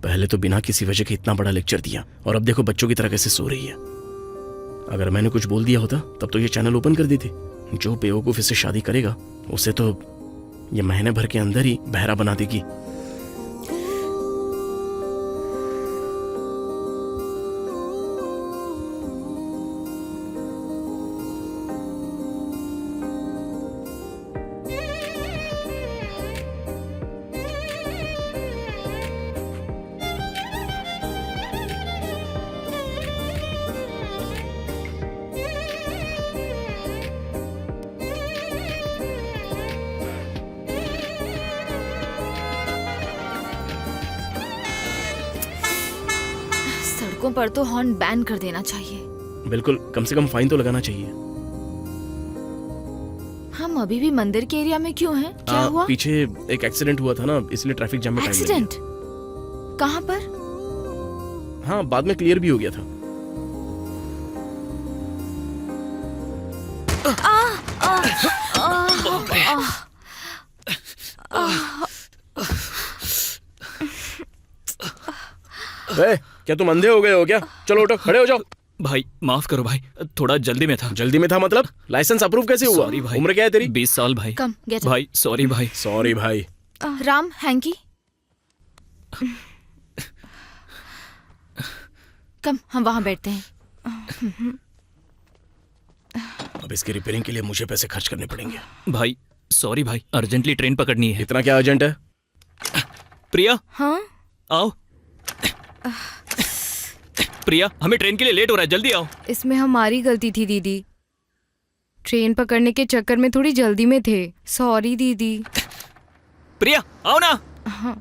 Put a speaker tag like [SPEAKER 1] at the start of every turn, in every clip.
[SPEAKER 1] पहले तो बिना किसी वजह के इतना बड़ा लेक्चर दिया और अब देखो बच्चों की तरह कैसे सो रही है। अगर मैंने कुछ बोल दिया होता तब तो ये चैनल ओपन कर देती। जो बेवकूफ इससे शादी करेगा उसे तो ये महीने भर के अंदर ही बहरा बना देगी।
[SPEAKER 2] सड़कों पर तो हॉर्न बैन कर देना चाहिए।
[SPEAKER 1] बिल्कुल, कम से कम फाइन तो लगाना चाहिए।
[SPEAKER 2] हम अभी भी मंदिर के एरिया में क्यों हैं? क्या हुआ?
[SPEAKER 1] पीछे एक एक्सीडेंट हुआ था ना, इसलिए ट्रैफिक जाम में टाइम लग गया।
[SPEAKER 2] एक्सीडेंट? कहाँ पर?
[SPEAKER 1] हाँ, बाद में क्लियर भी हो गया था। क्या तुम अंधे हो गए हो क्या? चलो उठो, खड़े हो जाओ।
[SPEAKER 3] भाई माफ करो भाई, थोड़ा जल्दी में था।
[SPEAKER 1] जल्दी में था मतलब? लाइसेंस अप्रूव कैसे हुआ?
[SPEAKER 3] सॉरी भाई।
[SPEAKER 1] उम्र क्या है तेरी?
[SPEAKER 3] 20 साल भाई।
[SPEAKER 2] कम गेट अप।
[SPEAKER 3] भाई सॉरी भाई।
[SPEAKER 1] सॉरी भाई।
[SPEAKER 2] राम, हैंकी। कम, हम वहाँ बैठते हैं।
[SPEAKER 1] अब इसकी रिपेयरिंग के लिए मुझे पैसे खर्च करने पड़ेंगे।
[SPEAKER 3] भाई सॉरी भाई, अर्जेंटली ट्रेन पकड़नी है।
[SPEAKER 1] इतना क्या अर्जेंट है?
[SPEAKER 3] प्रिया
[SPEAKER 2] हाँ?
[SPEAKER 3] आओ। प्रिया, हमें ट्रेन के लिए लेट हो रहा है, जल्दी आओ।
[SPEAKER 4] इसमें हमारी गलती थी दीदी, ट्रेन पकड़ने के चक्कर में थोड़ी जल्दी में थे। सॉरी दीदी।
[SPEAKER 3] प्रिया आओ ना।
[SPEAKER 4] हाँ।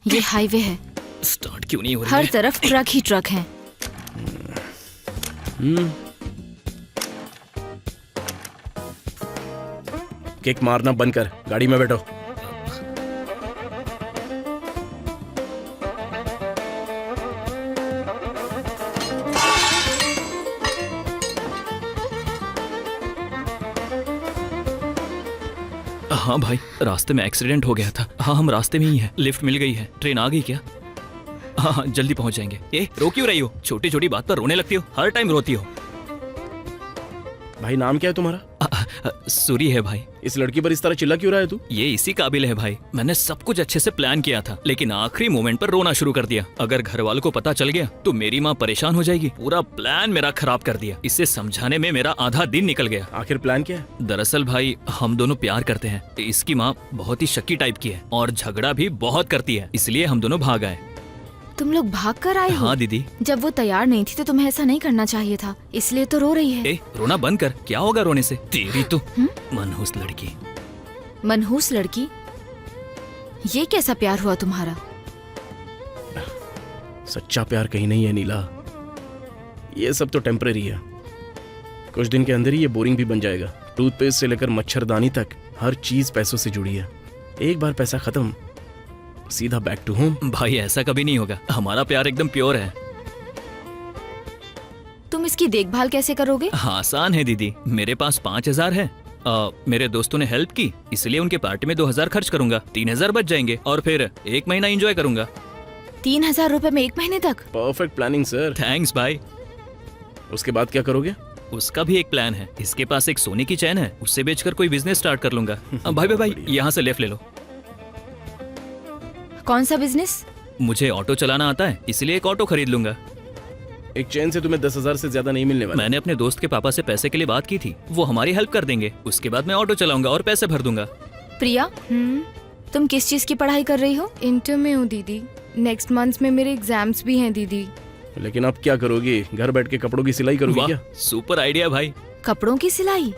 [SPEAKER 2] ये हाईवे है,
[SPEAKER 3] स्टार्ट क्यों नहीं हो रही
[SPEAKER 2] हर
[SPEAKER 3] है?
[SPEAKER 2] तरफ ट्रक ही ट्रक हैं।
[SPEAKER 1] किक मारना बंद कर, गाड़ी में बैठो।
[SPEAKER 3] हाँ भाई, रास्ते में एक्सीडेंट हो गया था। हाँ हम रास्ते में ही हैं, लिफ्ट मिल गई है। ट्रेन आ गई क्या? हाँ हाँ जल्दी पहुंच जाएंगे। ए रो क्यों रही हो? छोटी छोटी बात पर रोने लगती हो, हर टाइम रोती हो।
[SPEAKER 1] भाई नाम क्या है तुम्हारा?
[SPEAKER 3] सूरी है भाई।
[SPEAKER 1] इस लड़की पर इस तरह चिल्ला क्यों रहा है तू?
[SPEAKER 3] ये इसी काबिल है भाई। मैंने सब कुछ अच्छे से प्लान किया था, लेकिन आखिरी मोमेंट पर रोना शुरू कर दिया। अगर घर वालों को पता चल गया तो मेरी माँ परेशान हो जाएगी। पूरा प्लान मेरा खराब कर दिया। इसे समझाने में मेरा आधा दिन निकल गया।
[SPEAKER 1] आखिर प्लान क्या है?
[SPEAKER 3] दरअसल भाई हम दोनों प्यार करते हैं। इसकी माँ बहुत ही शक्की टाइप की है और झगड़ा भी बहुत करती है, इसलिए हम दोनों भाग आए।
[SPEAKER 2] तुम लोग भाग कर आए हो?
[SPEAKER 3] हाँ दीदी।
[SPEAKER 2] जब वो तैयार नहीं थी तो तुम्हें ऐसा नहीं करना चाहिए था, इसलिए तो रो रही है।
[SPEAKER 3] ए रोना बंद कर, क्या होगा रोने से? तेरी तो मनहूस लड़की।
[SPEAKER 2] मनहूस लड़की? ये कैसा प्यार हुआ तुम्हारा?
[SPEAKER 1] सच्चा प्यार कहीं नहीं है नीला, ये सब तो टेम्परेरी है। कुछ दिन के अंदर ही ये बोरिंग भी बन जाएगा। टूथपेस्ट से लेकर मच्छरदानी तक हर चीज पैसों से जुड़ी है। एक बार पैसा खत्म, सीधा बैक टू होम।
[SPEAKER 3] भाई ऐसा कभी नहीं होगा, हमारा प्यार एकदम प्योर है।
[SPEAKER 2] तुम इसकी देखभाल कैसे करोगे?
[SPEAKER 3] हाँ, आसान है दीदी। मेरे पास 5000 है। मेरे दोस्तों ने हेल्प की, इसलिए उनके पार्टी में 2000 खर्च करूंगा। 3000 बच जाएंगे और फिर 1 महीना एंजॉय करूंगा।
[SPEAKER 2] 3000 रुपए में 1 महीने तक?
[SPEAKER 1] Perfect planning sir.
[SPEAKER 3] थैंक्स भाई।
[SPEAKER 1] उसके बाद क्या करोगे?
[SPEAKER 3] उसका भी एक प्लान है। इसके पास एक सोने की चैन है, उससे बेचकर कोई बिजनेस स्टार्ट कर लूंगा। भाई भाई भाई, यहाँ से लेफ्ट ले लो।
[SPEAKER 2] कौन सा बिजनेस?
[SPEAKER 3] मुझे ऑटो चलाना आता है, इसलिए एक ऑटो खरीद लूंगा।
[SPEAKER 1] एक चैन से तुम्हें 10,000 से ज्यादा नहीं मिलने वाला।
[SPEAKER 3] मैंने अपने दोस्त के पापा से पैसे के लिए बात की थी, वो हमारी हेल्प कर देंगे। उसके बाद मैं ऑटो चलाऊंगा और पैसे भर दूंगा।
[SPEAKER 2] प्रिया, तुम किस चीज की पढ़ाई कर रही हो?
[SPEAKER 4] इंटर में हूँ दीदी, नेक्स्ट मंथ में मेरे एग्जाम्स भी हैं दीदी।
[SPEAKER 1] लेकिन अब क्या करोगी? घर बैठ के कपड़ों की सिलाई करोगी क्या?
[SPEAKER 3] सुपर आइडिया भाई।
[SPEAKER 2] कपड़ों की सिलाई?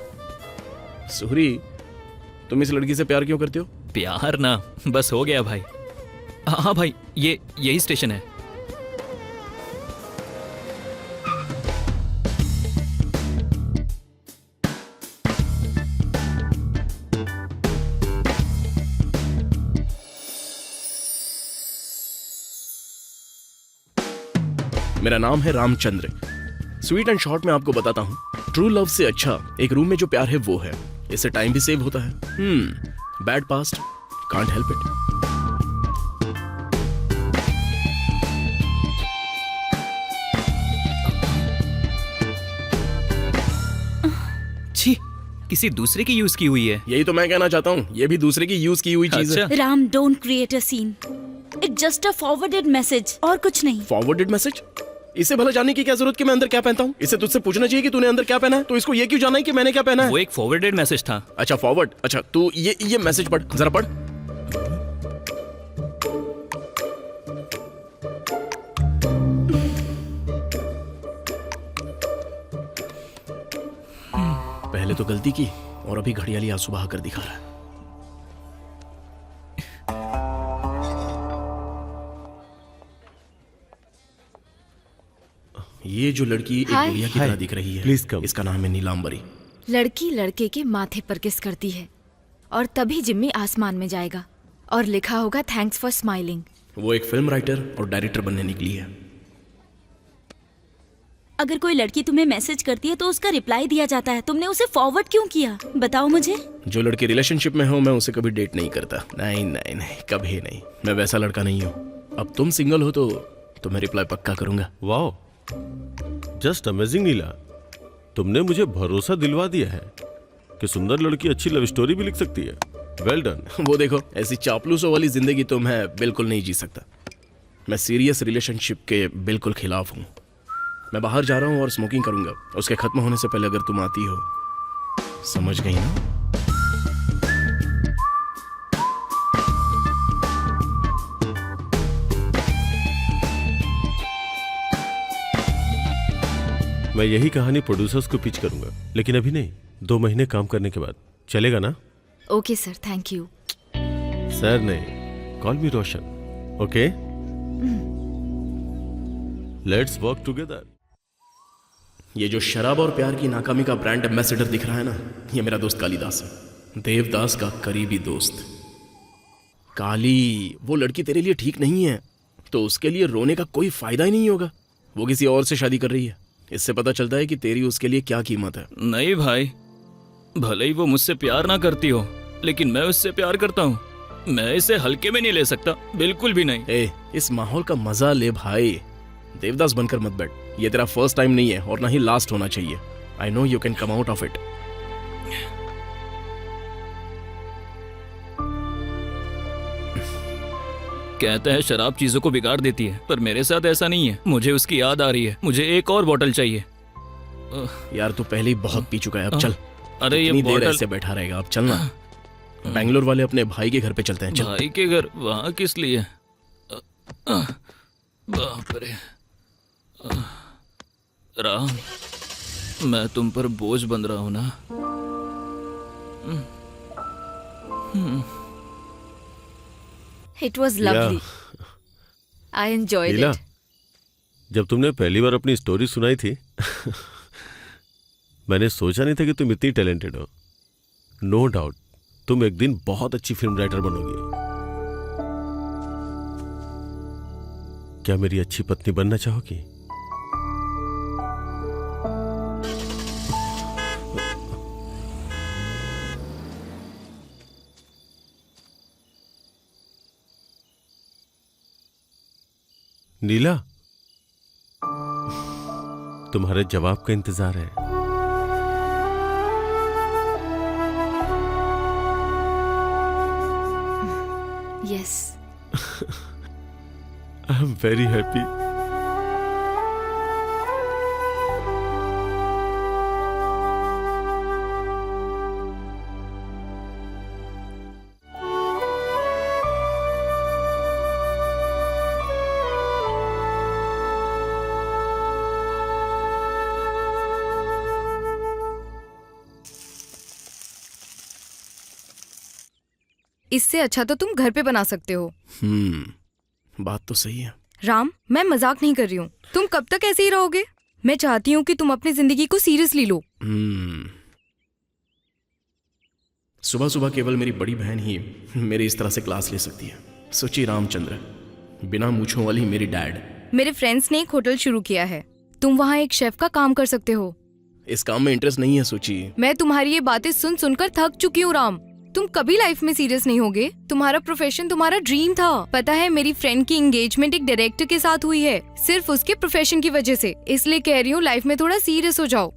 [SPEAKER 1] सुहरी, तुम इस लड़की से प्यार क्यों करते हो?
[SPEAKER 3] प्यार ना, बस हो गया भाई। हाँ भाई, ये यही स्टेशन है।
[SPEAKER 1] मेरा नाम है रामचंद्र। स्वीट एंड शॉर्ट में आपको बताता हूँ, ट्रू लव से अच्छा एक रूम में जो प्यार है वो है। इससे टाइम भी सेव होता है। Bad past, can't help it.
[SPEAKER 3] छी, किसी दूसरे की यूज की हुई है।
[SPEAKER 1] यही तो मैं कहना चाहता हूँ, ये भी दूसरे की यूज की हुई चीज है।
[SPEAKER 3] अच्छा।
[SPEAKER 5] Ram, don't create a scene. It just a forwarded message और कुछ नहीं।
[SPEAKER 1] Forwarded message? इसे भला जानने की क्या जरूरत कि मैं अंदर क्या पहनता हूँ? इसे तुझसे पूछना चाहिए कि तूने अंदर क्या पहना है, तो इसको ये क्यों जानना है कि मैंने क्या पहना है?
[SPEAKER 3] वो एक फॉरवर्डेड मैसेज था।
[SPEAKER 1] अच्छा फॉरवर्ड, अच्छा तू ये मैसेज पढ़, जरा पढ़। पहले तो गलती की और अभी घड़ियाली आंसू बहा कर दिखा रहा है। ये जो लड़की एक
[SPEAKER 2] हाय।
[SPEAKER 1] गुड़िया की तरह दिख रही है,
[SPEAKER 6] Please come.
[SPEAKER 1] इसका नाम है नीलांबरी।
[SPEAKER 2] लड़की लड़के के माथे पर किस करती है और तभी जिम्मी आसमान में जाएगा और लिखा होगा थैंक्स फॉर स्माइलिंग।
[SPEAKER 1] वो एक फिल्म राइटर और डायरेक्टर बनने निकली है।
[SPEAKER 5] अगर कोई लड़की तुम्हें मैसेज करती है तो उसका रिप्लाई दिया जाता है, तुमने उसे फॉरवर्ड क्यों किया? बताओ मुझे।
[SPEAKER 1] जो लड़की रिलेशनशिप में हो मैं उसे कभी डेट नहीं करता। नहीं नहीं नहीं, कभी नहीं। मैं वैसा लड़का नहीं हूँ। अब तुम सिंगल हो तो मैं रिप्लाई पक्का करूंगा।
[SPEAKER 6] वाओ, जस्ट अमेजिंग नीला, तुमने मुझे भरोसा दिलवा दिया है कि सुंदर लड़की अच्छी लव स्टोरी भी लिख सकती है। Well done.
[SPEAKER 1] वो देखो, ऐसी चापलूसों वाली जिंदगी तो मैं बिल्कुल नहीं जी सकता। मैं सीरियस रिलेशनशिप के बिल्कुल खिलाफ हूँ। मैं बाहर जा रहा हूँ और स्मोकिंग करूंगा, उसके खत्म होने से पहले अगर तुम आती हो। समझ गई ना?
[SPEAKER 6] मैं यही कहानी प्रोड्यूसर्स को पिच करूंगा, लेकिन अभी नहीं, 2 महीने काम करने के बाद। चलेगा ना?
[SPEAKER 2] Okay sir, thank you.
[SPEAKER 6] Sir नहीं, call me Roshan. Okay, let's work together.
[SPEAKER 1] ये जो शराब और प्यार की नाकामी का ब्रांड एम्बेसडर दिख रहा है ना, ये मेरा दोस्त कालीदास है, देवदास का करीबी दोस्त। काली, वो लड़की तेरे लिए ठीक नहीं है तो उसके लिए रोने का कोई फायदा ही नहीं होगा। वो किसी और से शादी कर रही है। इससे पता चलता है कि तेरी उसके लिए क्या कीमत है।
[SPEAKER 3] नहीं भाई, भले ही वो मुझसे प्यार ना करती हो, लेकिन मैं उससे प्यार करता हूँ। मैं इसे हल्के में नहीं ले सकता, बिल्कुल भी नहीं।
[SPEAKER 1] ए, इस माहौल का मजा ले भाई। देवदास बनकर मत बैठ। ये तेरा फर्स्ट टाइम नहीं है और ना ही लास्ट होना चाहिए। I know you can come out of it.
[SPEAKER 3] कहते हैं शराब चीजों को बिगाड़ देती है, पर मेरे साथ ऐसा नहीं है। मुझे उसकी याद आ रही है, मुझे एक और बोतल चाहिए।
[SPEAKER 1] यार तू पहले ही बहुत पी चुका है, अब चल।
[SPEAKER 3] अरे ये
[SPEAKER 1] कितनी देर
[SPEAKER 3] बोतल
[SPEAKER 1] ऐसे बैठा रहेगा? अब चलना। बेंगलोर वाले अपने भाई के घर पे चलते हैं, चल।
[SPEAKER 3] भाई के घर? वहाँ किस लिए? बाप रे। राम, मैं तुम पर बोझ बन रहा हूं ना?
[SPEAKER 2] It was lovely, I enjoyed
[SPEAKER 6] Neela,
[SPEAKER 2] it.
[SPEAKER 6] जब तुमने पहली बार अपनी स्टोरी सुनाई थी मैंने सोचा नहीं था कि तुम इतनी टैलेंटेड हो। नो डाउट तुम एक दिन बहुत अच्छी फिल्म राइटर बनोगी। क्या मेरी अच्छी पत्नी बनना चाहोगी? नीला, तुम्हारे जवाब का इंतजार है।
[SPEAKER 2] Yes.
[SPEAKER 6] I am very happy.
[SPEAKER 4] इससे अच्छा तो तुम घर पे बना सकते हो।
[SPEAKER 1] बात तो सही है।
[SPEAKER 4] राम, मैं मजाक नहीं कर रही हूँ। तुम कब तक ऐसे ही रहोगे? मैं चाहती हूँ कि तुम अपनी जिंदगी को सीरियसली लो।
[SPEAKER 1] सुबह सुबह केवल मेरी बड़ी बहन ही मेरी इस तरह से क्लास ले सकती है। सोची रामचंद्र, बिना मूछों वाली मेरी डैड।
[SPEAKER 4] मेरे फ्रेंड्स ने एक होटल शुरू किया है, तुम वहाँ एक शेफ का काम कर सकते हो।
[SPEAKER 1] इस काम में इंटरेस्ट नहीं है सोची।
[SPEAKER 4] मैं तुम्हारी ये बातें सुन सुनकर थक चुकी हूँ राम। तुम कभी लाइफ में सीरियस नहीं होगे? तुम्हारा प्रोफेशन तुम्हारा ड्रीम था। पता है मेरी फ्रेंड की एंगेजमेंट एक डायरेक्टर के साथ हुई है, सिर्फ उसके प्रोफेशन की वजह से। इसलिए कह रही हूँ लाइफ में थोड़ा सीरियस हो जाओ।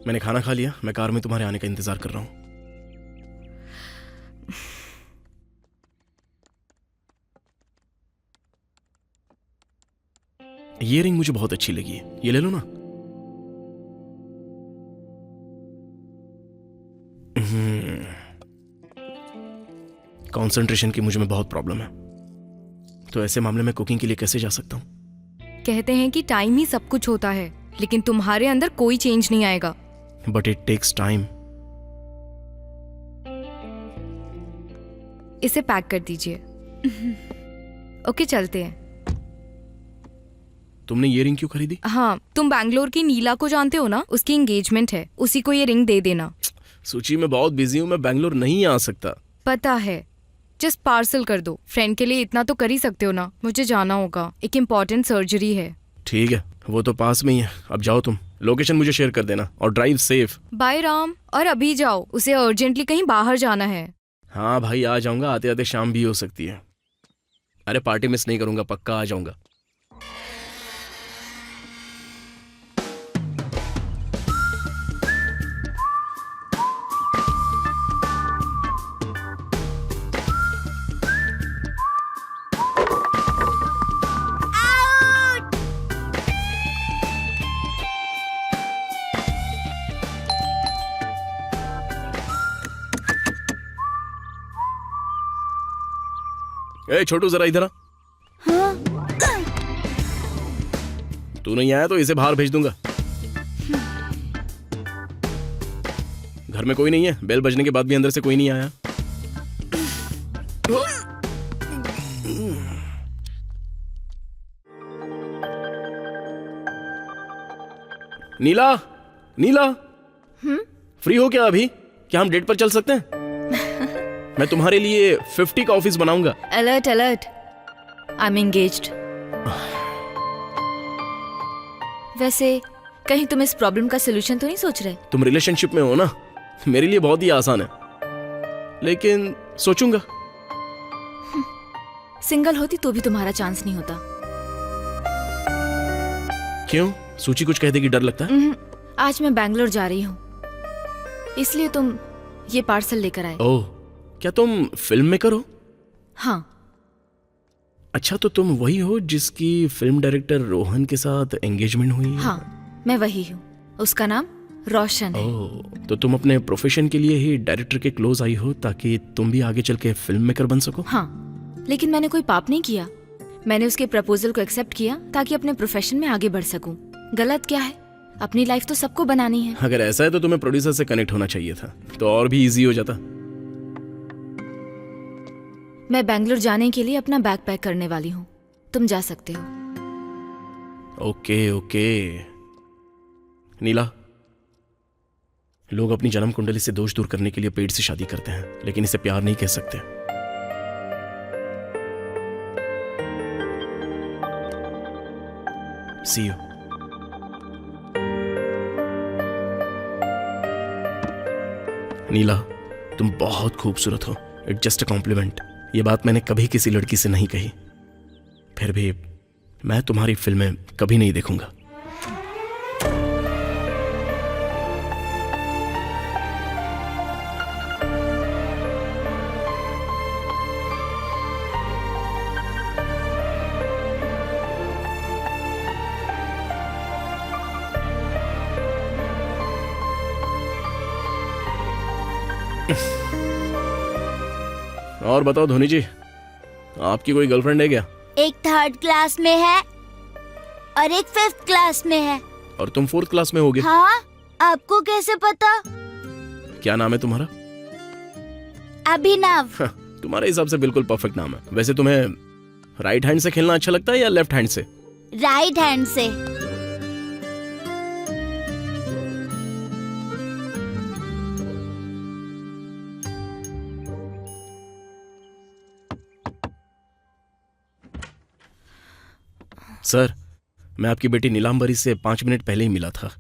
[SPEAKER 1] मैंने खाना खा लिया, मैं कार में तुम्हारे आने का इंतजार कर रहा हूँ। ये रिंग मुझे बहुत अच्छी लगी है, ये ले लो ना। कंसंट्रेशन की मुझे में बहुत प्रॉब्लम है, तो ऐसे मामले में कुकिंग के लिए कैसे जा सकता हूँ?
[SPEAKER 4] कहते हैं कि टाइम ही सब कुछ होता है, लेकिन तुम्हारे अंदर कोई चेंज नहीं आएगा।
[SPEAKER 1] But it takes time.
[SPEAKER 4] इसे पैक कर दीजिए। ओके चलते हैं।
[SPEAKER 1] तुमने ये रिंग क्यों खरीदी?
[SPEAKER 4] हाँ, तुम बैंगलोर की नीला को जानते हो ना, उसकी एंगेजमेंट है, उसी को ये रिंग दे देना।
[SPEAKER 1] सूची में बहुत बिजी हूँ, मैं बैंगलोर नहीं आ सकता।
[SPEAKER 4] पता है, जस्ट पार्सल कर दो। फ्रेंड के लिए इतना तो कर ही सकते हो ना। मुझे जाना होगा, एक इम्पोर्टेंट सर्जरी है।
[SPEAKER 1] ठीक है, वो तो पास में ही है। अब जाओ तुम, लोकेशन मुझे शेयर कर देना और ड्राइव सेफ।
[SPEAKER 4] बाय राम। और अभी जाओ, उसे अर्जेंटली कहीं बाहर जाना है।
[SPEAKER 1] हाँ भाई, आ जाऊंगा, आते आते शाम भी हो सकती है। अरे पार्टी मिस नहीं करूंगा, पक्का आ जाऊंगा। ए छोटू, जरा इधर आ। तू नहीं आया तो इसे बाहर भेज दूंगा। घर में कोई नहीं है, बेल बजने के बाद भी अंदर से कोई नहीं आया। नीला, नीला, फ्री हो क्या अभी? क्या हम डेट पर चल सकते हैं? मैं तुम्हारे लिए 50 का ऑफिस बनाऊंगा।
[SPEAKER 2] Alert alert, I am engaged. वैसे कहीं तुम इस प्रॉब्लम का सोल्यूशन तो नहीं सोच रहे?
[SPEAKER 1] तुम रिलेशनशिप में हो ना, मेरे लिए बहुत ही आसान है, लेकिन सोचूंगा।
[SPEAKER 2] सिंगल होती तो भी तुम्हारा चांस नहीं होता।
[SPEAKER 1] क्यों? सूची कुछ कह देगी, डर लगता है?
[SPEAKER 2] आज मैं बैंगलोर जा रही हूँ, इसलिए तुम ये पार्सल लेकर आए।
[SPEAKER 1] ओह, क्या तुम फिल्म मेकर हो?
[SPEAKER 2] हाँ।
[SPEAKER 1] अच्छा, तो तुम वही हो जिसकी फिल्म डायरेक्टर रोहन के साथ एंगेजमेंट हुई है?
[SPEAKER 2] हाँ, मैं वही हूँ। उसका नाम रोशन है।
[SPEAKER 1] ओह, तो तुम अपने प्रोफेशन के लिए ही डायरेक्टर के क्लोज आई हो ताकि तुम भी आगे चल के फिल्म मेकर बन सको?
[SPEAKER 2] हाँ, लेकिन मैंने कोई पाप नहीं किया। मैंने उसके प्रपोजल को एक्सेप्ट किया ताकि अपने प्रोफेशन में आगे बढ़ सकूं। गलत क्या है? अपनी लाइफ तो सबको बनानी है।
[SPEAKER 1] अगर ऐसा है तो तुम्हें प्रोड्यूसर से कनेक्ट होना चाहिए था, तो और भी इजी हो जाता।
[SPEAKER 2] मैं बैंगलोर जाने के लिए अपना बैग पैक करने वाली हूँ, तुम जा सकते हो।
[SPEAKER 1] Okay okay. नीला, लोग अपनी जन्म कुंडली से दोष दूर करने के लिए पेट से शादी करते हैं, लेकिन इसे प्यार नहीं कह सकते। सी यू। नीला, तुम बहुत खूबसूरत हो। It's just a compliment. ये बात मैंने कभी किसी लड़की से नहीं कही। फिर भी मैं तुम्हारी फिल्में कभी नहीं देखूंगा। और बताओ धोनी जी, आपकी कोई गर्लफ्रेंड है क्या?
[SPEAKER 7] एक 3rd क्लास में है और एक 5th क्लास में है।
[SPEAKER 1] और तुम 4th क्लास में होगे?
[SPEAKER 7] हाँ, आपको कैसे पता?
[SPEAKER 1] क्या नाम है तुम्हारा?
[SPEAKER 7] अभिनव।
[SPEAKER 1] तुम्हारे हिसाब से बिल्कुल परफेक्ट नाम है। वैसे तुम्हें राइट हैंड से खेलना अच्छा लगता है या लेफ्ट हैंड से?
[SPEAKER 7] राइट हैंड से।
[SPEAKER 1] सर, मैं आपकी बेटी नीलांबरी से 5 मिनट पहले ही मिला था।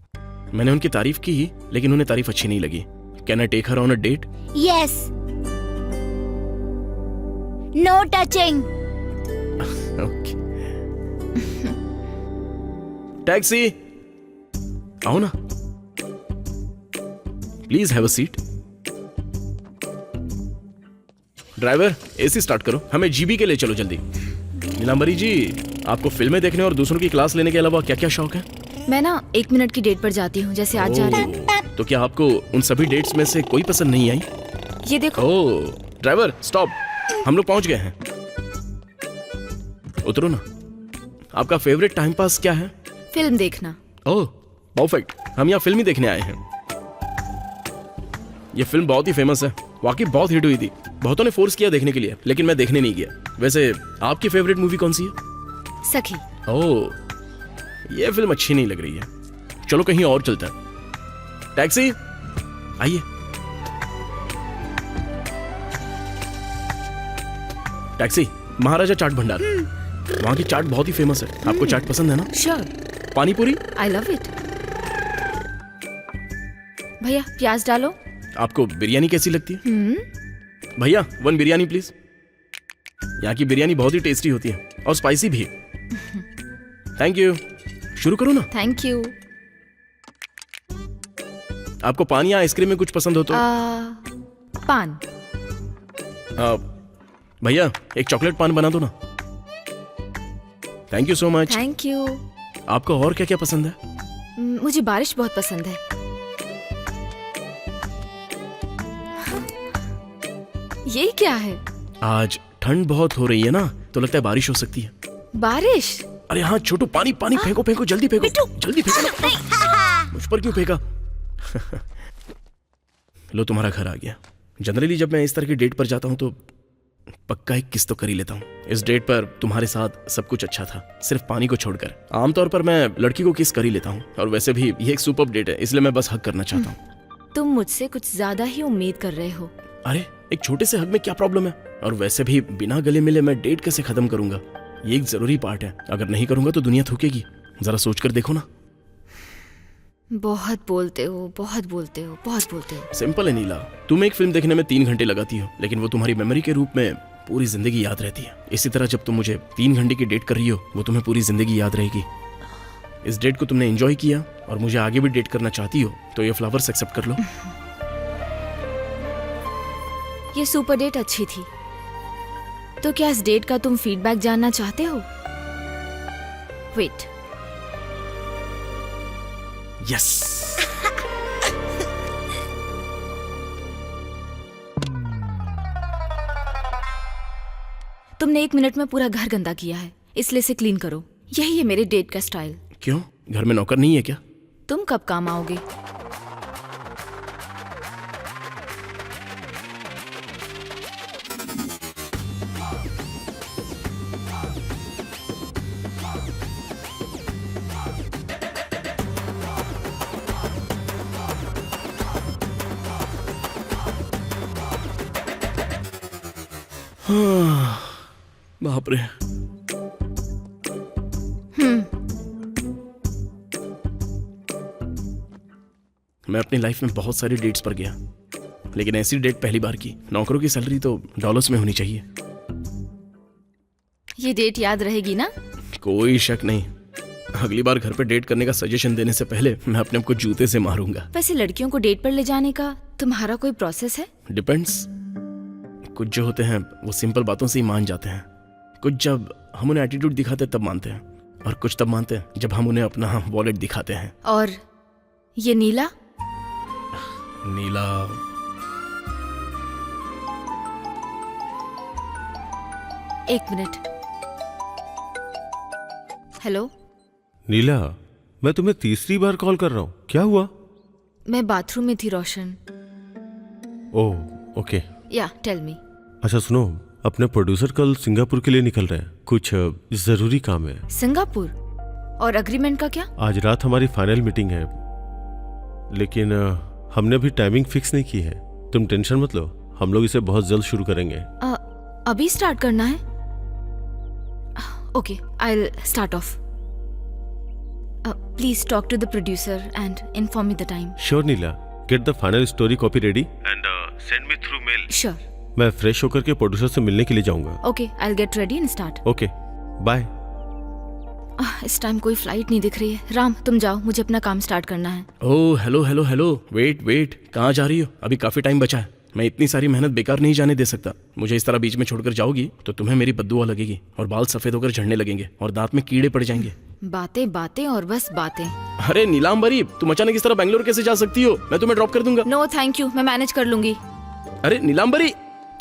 [SPEAKER 1] मैंने उनकी तारीफ की, लेकिन उन्हें तारीफ अच्छी नहीं लगी, can I take her on a date?
[SPEAKER 7] Yes. No touching.
[SPEAKER 1] Okay. Taxi, आओ ना, please have a seat. Driver, AC start करो, हमें जीबी के लिए चलो जल्दी। नीलांबरी जी, आपको फिल्में देखने और दूसरों की क्लास लेने के अलावा क्या क्या शौक है?
[SPEAKER 2] मैं ना 1 मिनट की डेट पर जाती हूँ, जैसे आज जा रही हूँ।
[SPEAKER 1] तो क्या आपको उन सभी डेट्स में से कोई पसंद नहीं आई?
[SPEAKER 2] ये देखो।
[SPEAKER 1] ओह, ड्राइवर स्टॉप, हम लोग पहुंच गए हैं, उतरो ना। आपका फेवरेट टाइम पास क्या है?
[SPEAKER 2] फिल्म देखना।
[SPEAKER 1] ओह परफेक्ट, हम यहाँ फिल्म ही देखने आए हैं। ये फिल्म बहुत ही फेमस है, वाकई बहुत हिट हुई थी। बहुतों ने फोर्स किया देखने के लिए, लेकिन मैं देखने नहीं गया। वैसे आपकी फेवरेट मूवी कौन सी है?
[SPEAKER 2] सखी।
[SPEAKER 1] ओह, ये फिल्म अच्छी नहीं लग रही है, चलो कहीं और चलते हैं। टैक्सी, आइए। टैक्सी, महाराजा चाट भंडार, वहाँ की चाट बहुत ही फेमस है। आपको चाट पसंद है ना?
[SPEAKER 2] श्योर।
[SPEAKER 1] पानी पूरी?
[SPEAKER 2] I love it. भैया प्याज डालो।
[SPEAKER 1] आपको बिरयानी कैसी लगती है? भैया 1 बिरयानी प्लीज। यहाँ की बिरयानी बहुत ही टेस्टी होती है और स्पाइसी भी। Thank you. शुरू करो ना।
[SPEAKER 2] Thank you.
[SPEAKER 1] आपको पान या आइसक्रीम में कुछ पसंद हो तो?
[SPEAKER 2] पान।
[SPEAKER 1] भैया एक चॉकलेट पान बना दो ना। Thank you so much.
[SPEAKER 2] Thank you.
[SPEAKER 1] आपको और क्या क्या पसंद है?
[SPEAKER 2] मुझे बारिश बहुत पसंद है। ये क्या है?
[SPEAKER 1] आज ठंड बहुत हो रही है ना, तो लगता है बारिश हो सकती है।
[SPEAKER 2] बारिश?
[SPEAKER 1] अरे हाँ छोटू, पानी पानी फेंको फेंको, जल्दी फेंको, जल्दी फेंको ना। मुझ पर क्यों फेंका? लो तुम्हारा घर आ गया। जनरली जब मैं इस तरह की डेट पर जाता हूँ तो पक्का एक किस तो कर ही लेता हूँ। इस डेट पर तुम्हारे साथ सब कुछ अच्छा था, सिर्फ पानी को छोड़कर। आमतौर पर मैं लड़की को किस कर ही लेता हूँ, और वैसे भी ये एक सुपर डेट है, इसलिए मैं बस हक करना चाहता हूँ।
[SPEAKER 2] तुम मुझसे कुछ ज्यादा ही उम्मीद कर रहे हो।
[SPEAKER 1] अरे एक छोटे से हक में क्या प्रॉब्लम है? और वैसे भी बिना गले मिले मैं डेट कैसे खत्म करूंगा? ये एक जरूरी पार्ट है, अगर नहीं करूंगा तो दुनिया थूकेगी। जरा सोच कर देखो ना।
[SPEAKER 2] बहुत बोलते हो, बहुत बोलते हो, बहुत बोलते हो।
[SPEAKER 1] सिंपल है नीला, तुम एक फिल्म देखने में 3 घंटे लगाती हो, लेकिन वो तुम्हारी मेमोरी के रूप में पूरी जिंदगी याद रहती है। इसी तरह जब तुम मुझे 3 घंटे की डेट कर रही हो, वो तुम्हें पूरी जिंदगी याद रहेगी। इस डेट को तुमने एंजॉय किया और मुझे आगे भी डेट करना चाहती हो, तो ये फ्लावर्स एक्सेप्ट कर लो।
[SPEAKER 2] ये सुपर डेट अच्छी थी, तो क्या इस डेट का तुम फीडबैक जानना चाहते हो? वेट।
[SPEAKER 1] यस।
[SPEAKER 2] तुमने 1 मिनट में पूरा घर गंदा किया है, इसलिए इसे क्लीन करो। यही है मेरे डेट का स्टाइल।
[SPEAKER 1] क्यों, घर में नौकर नहीं है क्या?
[SPEAKER 2] तुम कब काम आओगे?
[SPEAKER 1] बाप रे। मैं अपनी लाइफ में बहुत सारी डेट्स पर गया, लेकिन ऐसी डेट पहली बार की। नौकरों की सैलरी तो डॉलर्स में होनी चाहिए।
[SPEAKER 2] ये डेट याद रहेगी ना?
[SPEAKER 1] कोई शक नहीं। अगली बार घर पे डेट करने का सजेशन देने से पहले मैं अपने आप को जूते से मारूंगा।
[SPEAKER 2] वैसे लड़कियों को डेट पर ले जाने का तुम्हारा कोई प्रोसेस है?
[SPEAKER 1] डिपेंड्स। कुछ जो होते हैं वो सिंपल बातों से ही मान जाते हैं। कुछ जब हम उन्हें एटीट्यूड दिखाते हैं तब मानते हैं, और कुछ तब मानते हैं जब हम उन्हें अपना वॉलेट दिखाते हैं।
[SPEAKER 2] और ये नीला?
[SPEAKER 1] नीला
[SPEAKER 2] एक मिनट। हेलो
[SPEAKER 6] नीला, मैं तुम्हें तीसरी बार कॉल कर रहा हूँ, क्या हुआ?
[SPEAKER 2] मैं बाथरूम में थी रोशन।
[SPEAKER 6] Oh okay.
[SPEAKER 2] या टेल मी।
[SPEAKER 6] अच्छा सुनो, अपने प्रोड्यूसर कल सिंगापुर के लिए निकल रहे हैं, कुछ जरूरी काम है।
[SPEAKER 2] सिंगापुर? और एग्रीमेंट का क्या?
[SPEAKER 6] आज रात हमारी फाइनल मीटिंग है, लेकिन हमने अभी टाइमिंग फिक्स नहीं की है। तुम टेंशन मत लो, हम लोग इसे बहुत जल्द शुरू करेंगे।
[SPEAKER 2] अभी स्टार्ट करना है? Okay, I will start off. Please talk to the producer and inform me the time.
[SPEAKER 6] Sure Neela, get the final story copy ready and send me through mail.
[SPEAKER 2] Sure.
[SPEAKER 6] मैं फ्रेश होकर के प्रोड्यूसर से मिलने के लिए जाऊंगा।
[SPEAKER 2] Okay, I will get ready and start.
[SPEAKER 6] Okay, bye.
[SPEAKER 2] इस time कोई फ्लाइट नहीं दिख रही है। राम तुम जाओ, मुझे अपना काम स्टार्ट करना है।
[SPEAKER 1] Oh hello hello hello, wait wait, कहाँ जा रही हो? अभी काफी टाइम बचा है। मैं इतनी सारी मेहनत बेकार नहीं जाने दे सकता। मुझे इस तरह बीच में छोड़कर जाओगी तो तुम्हें मेरी बद्दुआ लगेगी और बाल सफेद होकर झड़ने लगेंगे और दांत में कीड़े पड़ जाएंगे।
[SPEAKER 2] बातें बातें और बस बातें।
[SPEAKER 1] अरे नीलांबरी, तुम अचानक इस तरह बैंगलोर कैसे जा सकती हो? मैं तुम्हें ड्रॉप कर दूंगा।
[SPEAKER 2] नो थैंक यू, मैं मैनेज कर लूंगी।
[SPEAKER 1] अरे नीलांबरी,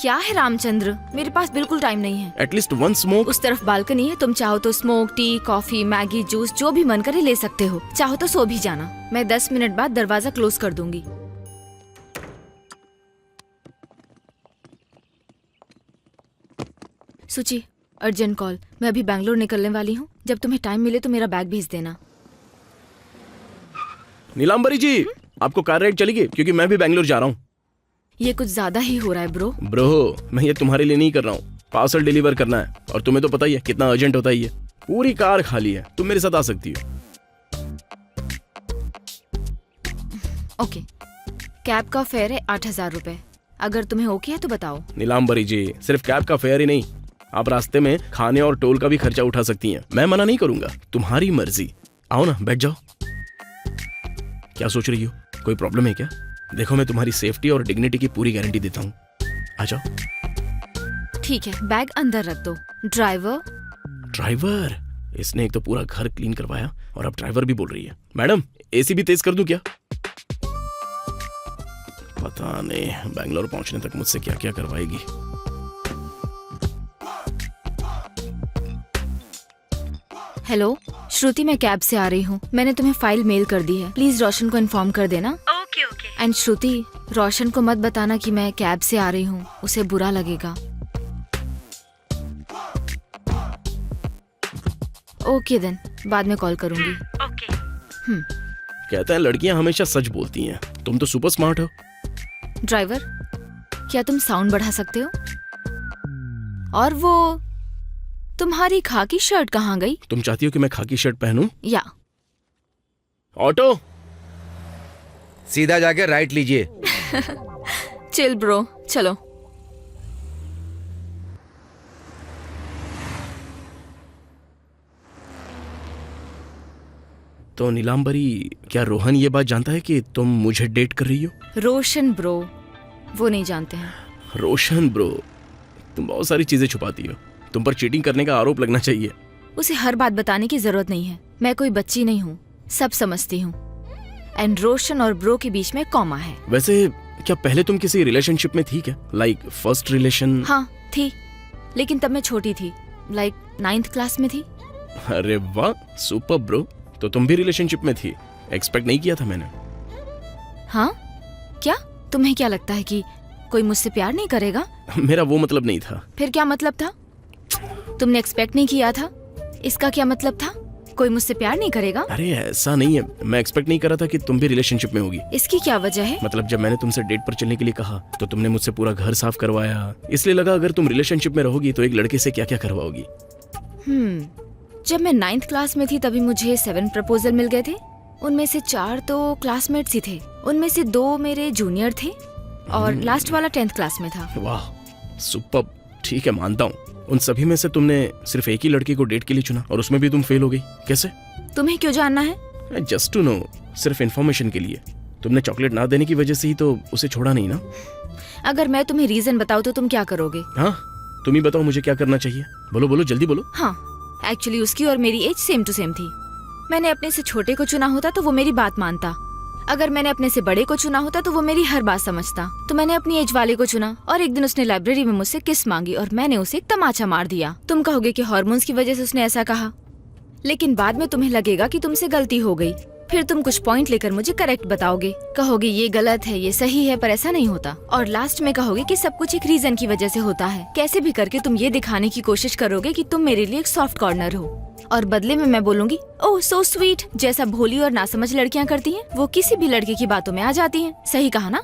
[SPEAKER 2] क्या है रामचंद्र, मेरे पास बिल्कुल टाइम नहीं है।
[SPEAKER 1] At least one smoke.
[SPEAKER 2] उस तरफ बालकनी है, तुम चाहो तो smoke, T, coffee, Maggi, juice जो भी मन करे ले सकते हो। चाहो तो सो भी जाना। मैं 10 मिनट बाद दरवाजा क्लोज कर दूंगी। सुची, अर्जेंट कॉल। मैं अभी बैंगलोर निकलने वाली हूँ। जब तुम्हें टाइम मिले तो मेरा बैग भेज देना।
[SPEAKER 1] नीलांबरी जी, आपको कार राइड चलेगी? क्योंकि मैं भी बैंगलोर जा रहा हूँ।
[SPEAKER 2] ये कुछ ज्यादा ही हो रहा है ब्रो।
[SPEAKER 1] ब्रो, मैं ये तुम्हारे लिए नहीं कर रहा हूँ। पार्सल डिलीवर करना है और तुम्हें तो पता ही है कितना अर्जेंट होता है ये। पूरी कार खाली है, तुम मेरे साथ आ सकती हो।
[SPEAKER 2] ओके, कैब का फेयर है 8,000 रुपए। अगर तुम्हें ओके है तो बताओ।
[SPEAKER 1] नीलांबरी जी, सिर्फ कैब का फेयर ही नहीं, आप रास्ते में खाने और टोल का भी खर्चा उठा सकती हैं। मैं मना नहीं करूंगा, तुम्हारी मर्जी। आओ ना, बैठ जाओ। क्या सोच रही हो? कोई प्रॉब्लम है क्या? देखो, मैं तुम्हारी सेफ्टी और डिग्निटी की पूरी गारंटी देता हूँ। आ जाओ।
[SPEAKER 2] ठीक है, बैग अंदर रख दो। ड्राइवर।
[SPEAKER 1] ड्राइवर? इसने एक तो पूरा घर क्लीन करवाया और अब ड्राइवर भी बोल रही है। मैडम, एसी भी तेज कर दूं क्या? पता नहीं बैंगलोर पहुंचने तक मुझसे क्या क्या करवाएगी।
[SPEAKER 2] हेलो श्रुति, मैं कैब से आ रही हूँ। मैंने तुम्हें फाइल मेल कर दी है। प्लीज रोशन को इन्फॉर्म कर देना।
[SPEAKER 5] Okay okay.
[SPEAKER 2] एंड श्रुति, रोशन को मत बताना कि मैं कैब से आ रही हूँ, उसे बुरा लगेगा। ओके देन, बाद में कॉल करूंगी।
[SPEAKER 5] ओके।
[SPEAKER 1] कहते हैं लड़कियां हमेशा सच बोलती हैं। तुम तो सुपर स्मार्ट हो।
[SPEAKER 2] ड्राइवर, क्या तुम साउंड बढ़ा सकते हो? और वो तुम्हारी खाकी शर्ट कहाँ गई?
[SPEAKER 1] तुम चाहती हो कि मैं खाकी शर्ट पहनूं?
[SPEAKER 2] या
[SPEAKER 1] ऑटो।
[SPEAKER 8] सीधा जाके राइट लीजिए।
[SPEAKER 2] चिल ब्रो, चलो।
[SPEAKER 1] तो नीलांबरी, क्या रोहन ये बात जानता है कि तुम मुझे डेट कर रही हो?
[SPEAKER 2] रोशन ब्रो, वो नहीं जानते हैं।
[SPEAKER 1] रोशन ब्रो, तुम बहुत सारी चीजें छुपाती हो। तुम पर चीटिंग करने का आरोप लगना चाहिए।
[SPEAKER 2] उसे हर बात बताने की जरूरत नहीं है। मैं कोई बच्ची नहीं हूँ, सब समझती हूँ। एंड रोशन और ब्रो के बीच में कॉमा है।
[SPEAKER 1] वैसे क्या पहले तुम किसी रिलेशनशिप में थी क्या? Like first relation?
[SPEAKER 2] हाँ थी, लेकिन तब मैं छोटी थी, लाइक 9th क्लास में थी।
[SPEAKER 1] अरे वाह, सुपर ब्रो। तो तुम भी रिलेशनशिप में थी? एक्सपेक्ट नहीं किया था मैंने।
[SPEAKER 2] हाँ क्या तुम्हें क्या लगता है कि कोई मुझसे प्यार नहीं करेगा?
[SPEAKER 1] मेरा वो मतलब नहीं था।
[SPEAKER 2] फिर क्या मतलब था? तुमने एक्सपेक्ट नहीं किया था, इसका क्या मतलब था? कोई मुझसे प्यार नहीं करेगा?
[SPEAKER 1] अरे ऐसा नहीं है, मैं एक्सपेक्ट नहीं कर रहा था कि तुम भी रिलेशनशिप में होगी।
[SPEAKER 2] इसकी क्या वजह है?
[SPEAKER 1] मतलब जब मैंने तुमसे डेट पर चलने के लिए कहा तो तुमने मुझसे पूरा घर साफ करवाया। इसलिए लगा अगर तुम रिलेशनशिप में रहोगी तो एक लड़के से क्या क्या करवाओगी।
[SPEAKER 2] जब मैं 9th क्लास में थी तभी मुझे 7 प्रपोजल मिल गए थे। उनमें से 4 तो क्लासमेट्स ही थे, उनमें से 2 मेरे जूनियर थे और लास्ट वाला 10th क्लास में था।
[SPEAKER 1] वाह सुपर, ठीक है मानता हूँ। उन सभी में से तुमने सिर्फ एक ही लड़की को डेट के लिए चुना और उसमें भी तुम फेल हो गई, कैसे?
[SPEAKER 2] तुम्हें क्यों जानना है?
[SPEAKER 1] जस्ट टू नो, सिर्फ इन्फॉर्मेशन के लिए। तुमने चॉकलेट ना देने की वजह से ही तो उसे छोड़ा नहीं ना?
[SPEAKER 2] अगर मैं तुम्हें रीजन बताऊँ तो तुम क्या करोगे?
[SPEAKER 1] हाँ तुम ही बताओ मुझे क्या करना चाहिए। बोलो बोलो जल्दी बोलो।
[SPEAKER 2] हाँ, एक्चुअली उसकी और मेरी एज सेम टू सेम थी। मैंने अपने से छोटे को चुना होता तो वो मेरी बात मानता, अगर मैंने अपने से बड़े को चुना होता तो वो मेरी हर बात समझता। तो मैंने अपनी एज वाले को चुना और एक दिन उसने लाइब्रेरी में मुझसे किस मांगी और मैंने उसे एक तमाचा मार दिया। तुम कहोगे कि हार्मोन्स की वजह से उसने ऐसा कहा, लेकिन बाद में तुम्हें लगेगा कि तुमसे गलती हो गई। फिर तुम कुछ पॉइंट लेकर मुझे करेक्ट बताओगे, कहोगे ये गलत है ये सही है, पर ऐसा नहीं होता। और लास्ट में कहोगे कि सब कुछ एक रीजन की वजह से होता है। कैसे भी करके तुम ये दिखाने की कोशिश करोगे कि तुम मेरे लिए एक सॉफ्ट कॉर्नर हो, और बदले में मैं बोलूंगी ओह सो स्वीट, जैसा भोली और नासमझ लड़कियां करती हैं वो किसी भी लड़के की बातों में आ जाती हैं। सही कहा ना?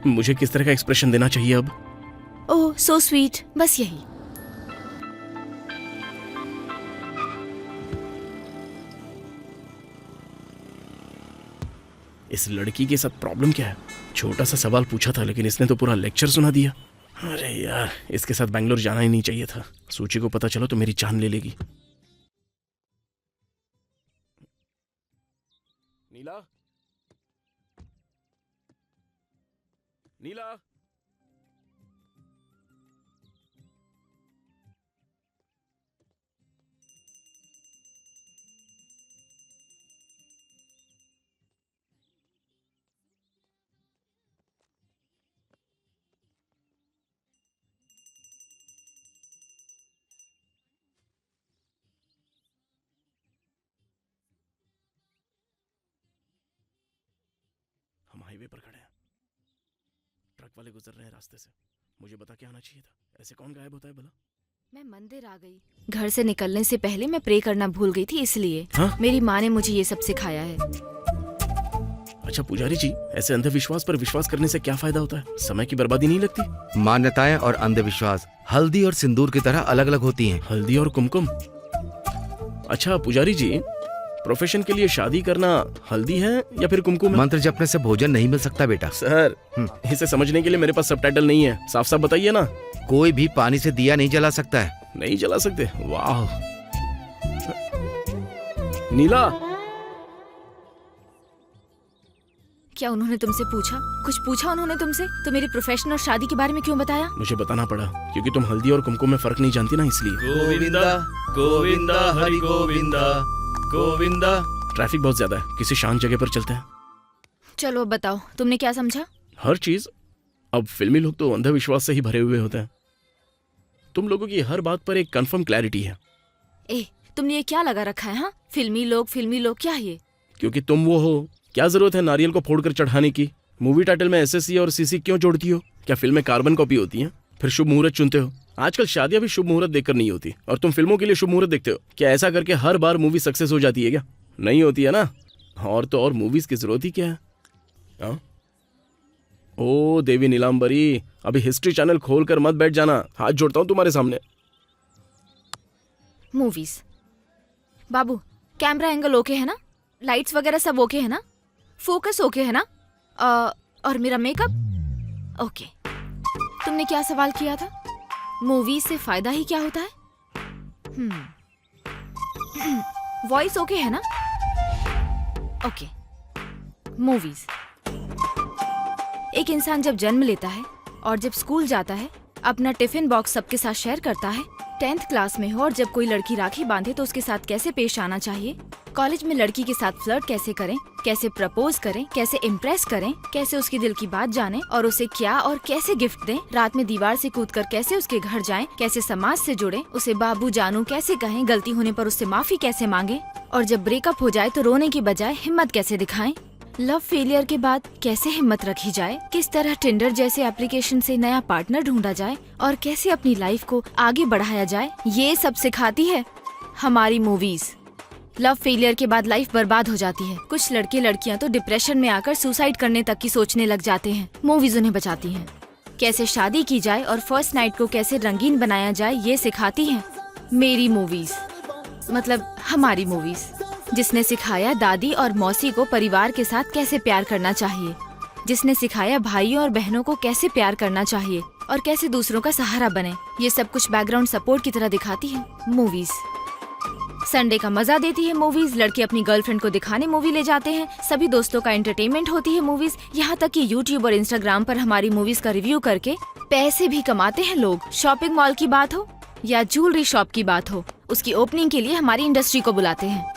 [SPEAKER 1] मुझे किस तरह का एक्सप्रेशन देना चाहिए अब?
[SPEAKER 2] ओह सो स्वीट, बस यही।
[SPEAKER 1] इस लड़की के साथ प्रॉब्लम क्या है? छोटा सा सवाल पूछा था लेकिन इसने तो पूरा लेक्चर सुना दिया। अरे यार, इसके साथ बैंगलोर जाना ही नहीं चाहिए था। सूची को पता चला तो मेरी जान ले लेगी। नीला, नीला, हम हाईवे पर खड़े हैं। ट्रक वाले गुजर रहे हैं रास्ते से। मुझे बता के आना चाहिए था। ऐसे कौन गायब होता है भला?
[SPEAKER 2] मैं मंदिर आ गई। घर से निकलने से पहले मैं प्रे करना भूल गई थी, इसलिए
[SPEAKER 1] हाँ?
[SPEAKER 2] मेरी माँ ने मुझे ये सब सिखाया है।
[SPEAKER 1] अच्छा पुजारी जी, ऐसे अंधविश्वास पर विश्वास करने से क्या फायदा होता है? समय की बर्बादी नहीं लगती?
[SPEAKER 8] मान्यताएं और अंधविश्वास हल्दी और सिंदूर की तरह अलग अलग होती हैं।
[SPEAKER 1] हल्दी और कुमकुम। अच्छा पुजारी जी, प्रोफेशन के लिए शादी करना हल्दी है या फिर कुमकुम है?
[SPEAKER 8] मंत्र जपने से भोजन नहीं मिल सकता बेटा।
[SPEAKER 1] सर, इसे समझने के लिए मेरे पास सबटाइटल नहीं है। साफ साफ बताइए ना।
[SPEAKER 8] कोई भी पानी से दिया नहीं जला सकता है।
[SPEAKER 1] नहीं जला सकते? वाह। नीला,
[SPEAKER 2] क्या उन्होंने तुमसे पूछा? कुछ पूछा उन्होंने तुमसे? तो मेरी प्रोफेशन और शादी के बारे में क्यों बताया?
[SPEAKER 1] मुझे बताना पड़ा क्योंकि तुम हल्दी और कुमकुम में फर्क नहीं जानती ना, इसलिए।
[SPEAKER 3] गोविंदा गोविंदा हरि गोविंदा गोविंदा।
[SPEAKER 1] ट्रैफिक बहुत ज्यादा है, किसी शांत जगह पर चलते हैं।
[SPEAKER 2] चलो अब बताओ, तुमने क्या समझा?
[SPEAKER 1] हर चीज। अब फिल्मी लोग तो अंधविश्वास से ही भरे हुए होते हैं। तुम लोगों की हर बात पर एक कंफर्म क्लैरिटी है।
[SPEAKER 2] ए, तुमने ये क्या लगा रखा है? हाँ, फिल्मी लोग क्या ये?
[SPEAKER 1] क्योंकि तुम वो हो। क्या जरूरत है नारियल को फोड़कर चढ़ाने की? मूवी टाइटल में एसएससी और सीसी क्यों जोड़ती हो? क्या फिल्में कार्बन कॉपी होती हैं? फिर शुभ मुहूर्त चुनते हो। आजकल शादियां भी शुभ मुहूर्त देखकर नहीं होती, और तुम फिल्मों के लिए शुभ मुहूर्त देखते हो। क्या ऐसा करके हर बार मूवी सक्सेस हो जाती है क्या? नहीं होती है ना। और तो और मूवीज की जरूरत ही क्या है? हाँ? ओ देवी नीलांबरी, अभी हिस्ट्री चैनल खोलकर मत बैठ जाना। हाथ जोड़ता हूं तुम्हारे सामने।
[SPEAKER 2] मूवीज। बाबू, कैमरा एंगल ओके है ना? लाइट्स वगैरह सब ओके है ना? फोकस ओके है ना? और मेरा मेकअप ओके। तुमने क्या सवाल किया था? मूवी से फायदा ही क्या होता है? वॉइस ओके है ना? ओके। मूवीज। एक इंसान जब जन्म लेता है और जब स्कूल जाता है, अपना टिफिन बॉक्स सबके साथ शेयर करता है। 10th क्लास में हो और जब कोई लड़की राखी बांधे तो उसके साथ कैसे पेश आना चाहिए। कॉलेज में लड़की के साथ फ्लर्ट कैसे करें, कैसे प्रपोज करें, कैसे इम्प्रेस करें, कैसे उसके दिल की बात जानें और उसे क्या और कैसे गिफ्ट दें। रात में दीवार से कूदकर कैसे उसके घर जाएं, कैसे समाज से जुड़ें, उसे बाबू जानू कैसे कहें, गलती होने पर उससे माफी कैसे मांगे, और जब ब्रेकअप हो जाए तो रोने की बजाय हिम्मत कैसे दिखाएं। लव फेलियर के बाद कैसे हिम्मत रखी जाए, किस तरह टिंडर जैसे एप्लीकेशन से नया पार्टनर ढूंढा जाए और कैसे अपनी लाइफ को आगे बढ़ाया जाए, ये सब सिखाती है हमारी मूवीज। लव फेलियर के बाद लाइफ बर्बाद हो जाती है। कुछ लड़के लड़कियां तो डिप्रेशन में आकर सुसाइड करने तक की सोचने लग जाते हैं। मूवीज उन्हें बचाती हैं। कैसे शादी की जाए और फर्स्ट नाइट को कैसे रंगीन बनाया जाए, ये सिखाती हैं मेरी मूवीज, मतलब हमारी मूवीज। जिसने सिखाया दादी और मौसी को परिवार के साथ कैसे प्यार करना चाहिए, जिसने सिखाया भाइयों और बहनों को कैसे प्यार करना चाहिए और कैसे दूसरों का सहारा बने। ये सब कुछ बैकग्राउंड सपोर्ट की तरह दिखाती है मूवीज। संडे का मजा देती है मूवीज। लड़के अपनी गर्लफ्रेंड को दिखाने मूवी ले जाते हैं। सभी दोस्तों का एंटरटेनमेंट होती है मूवीज। यहाँ तक कि यूट्यूब और इंस्टाग्राम पर हमारी मूवीज का रिव्यू करके पैसे भी कमाते हैं लोग। शॉपिंग मॉल की बात हो या ज्वेलरी शॉप की बात हो, उसकी ओपनिंग के लिए हमारी इंडस्ट्री को बुलाते हैं।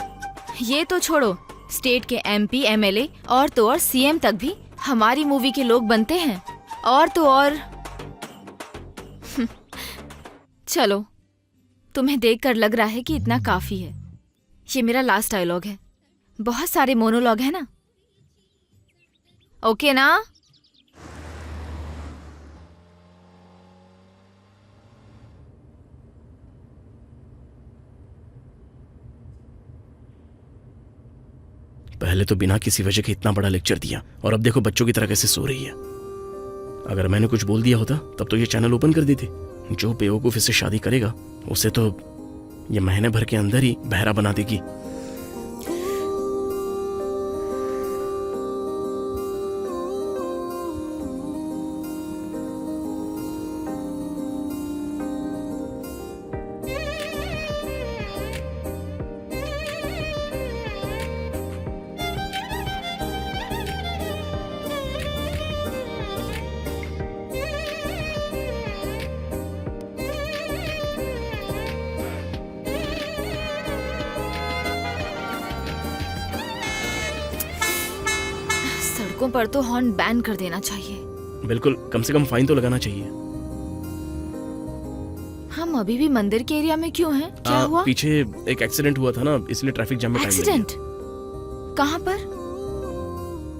[SPEAKER 2] ये तो छोड़ो, स्टेट के MP, MLA और तो और CM तक भी हमारी मूवी के लोग बनते हैं। और तो और चलो, तुम्हें देखकर लग रहा है कि इतना काफी है। ये मेरा लास्ट डायलॉग है। बहुत सारे मोनोलॉग है ना? ओके ना?
[SPEAKER 1] पहले तो बिना किसी वजह के इतना बड़ा लेक्चर दिया और अब देखो बच्चों की तरह कैसे सो रही है। अगर मैंने कुछ बोल दिया होता तब तो ये चैनल ओपन कर दी थी। जो बेवकूफ इससे शादी करेगा उसे तो ये महीने भर के अंदर ही बहरा बना देगी।
[SPEAKER 2] सड़कों पर तो हॉर्न बैन कर देना चाहिए।
[SPEAKER 1] बिल्कुल, कम से कम फाइन तो लगाना चाहिए।
[SPEAKER 2] हम अभी भी मंदिर के एरिया में क्यों हैं? क्या हुआ?
[SPEAKER 1] पीछे एक एक्सीडेंट हुआ था ना, इसलिए ट्रैफिक जाम में टाइम लग गया।
[SPEAKER 2] एक्सीडेंट? कहाँ पर?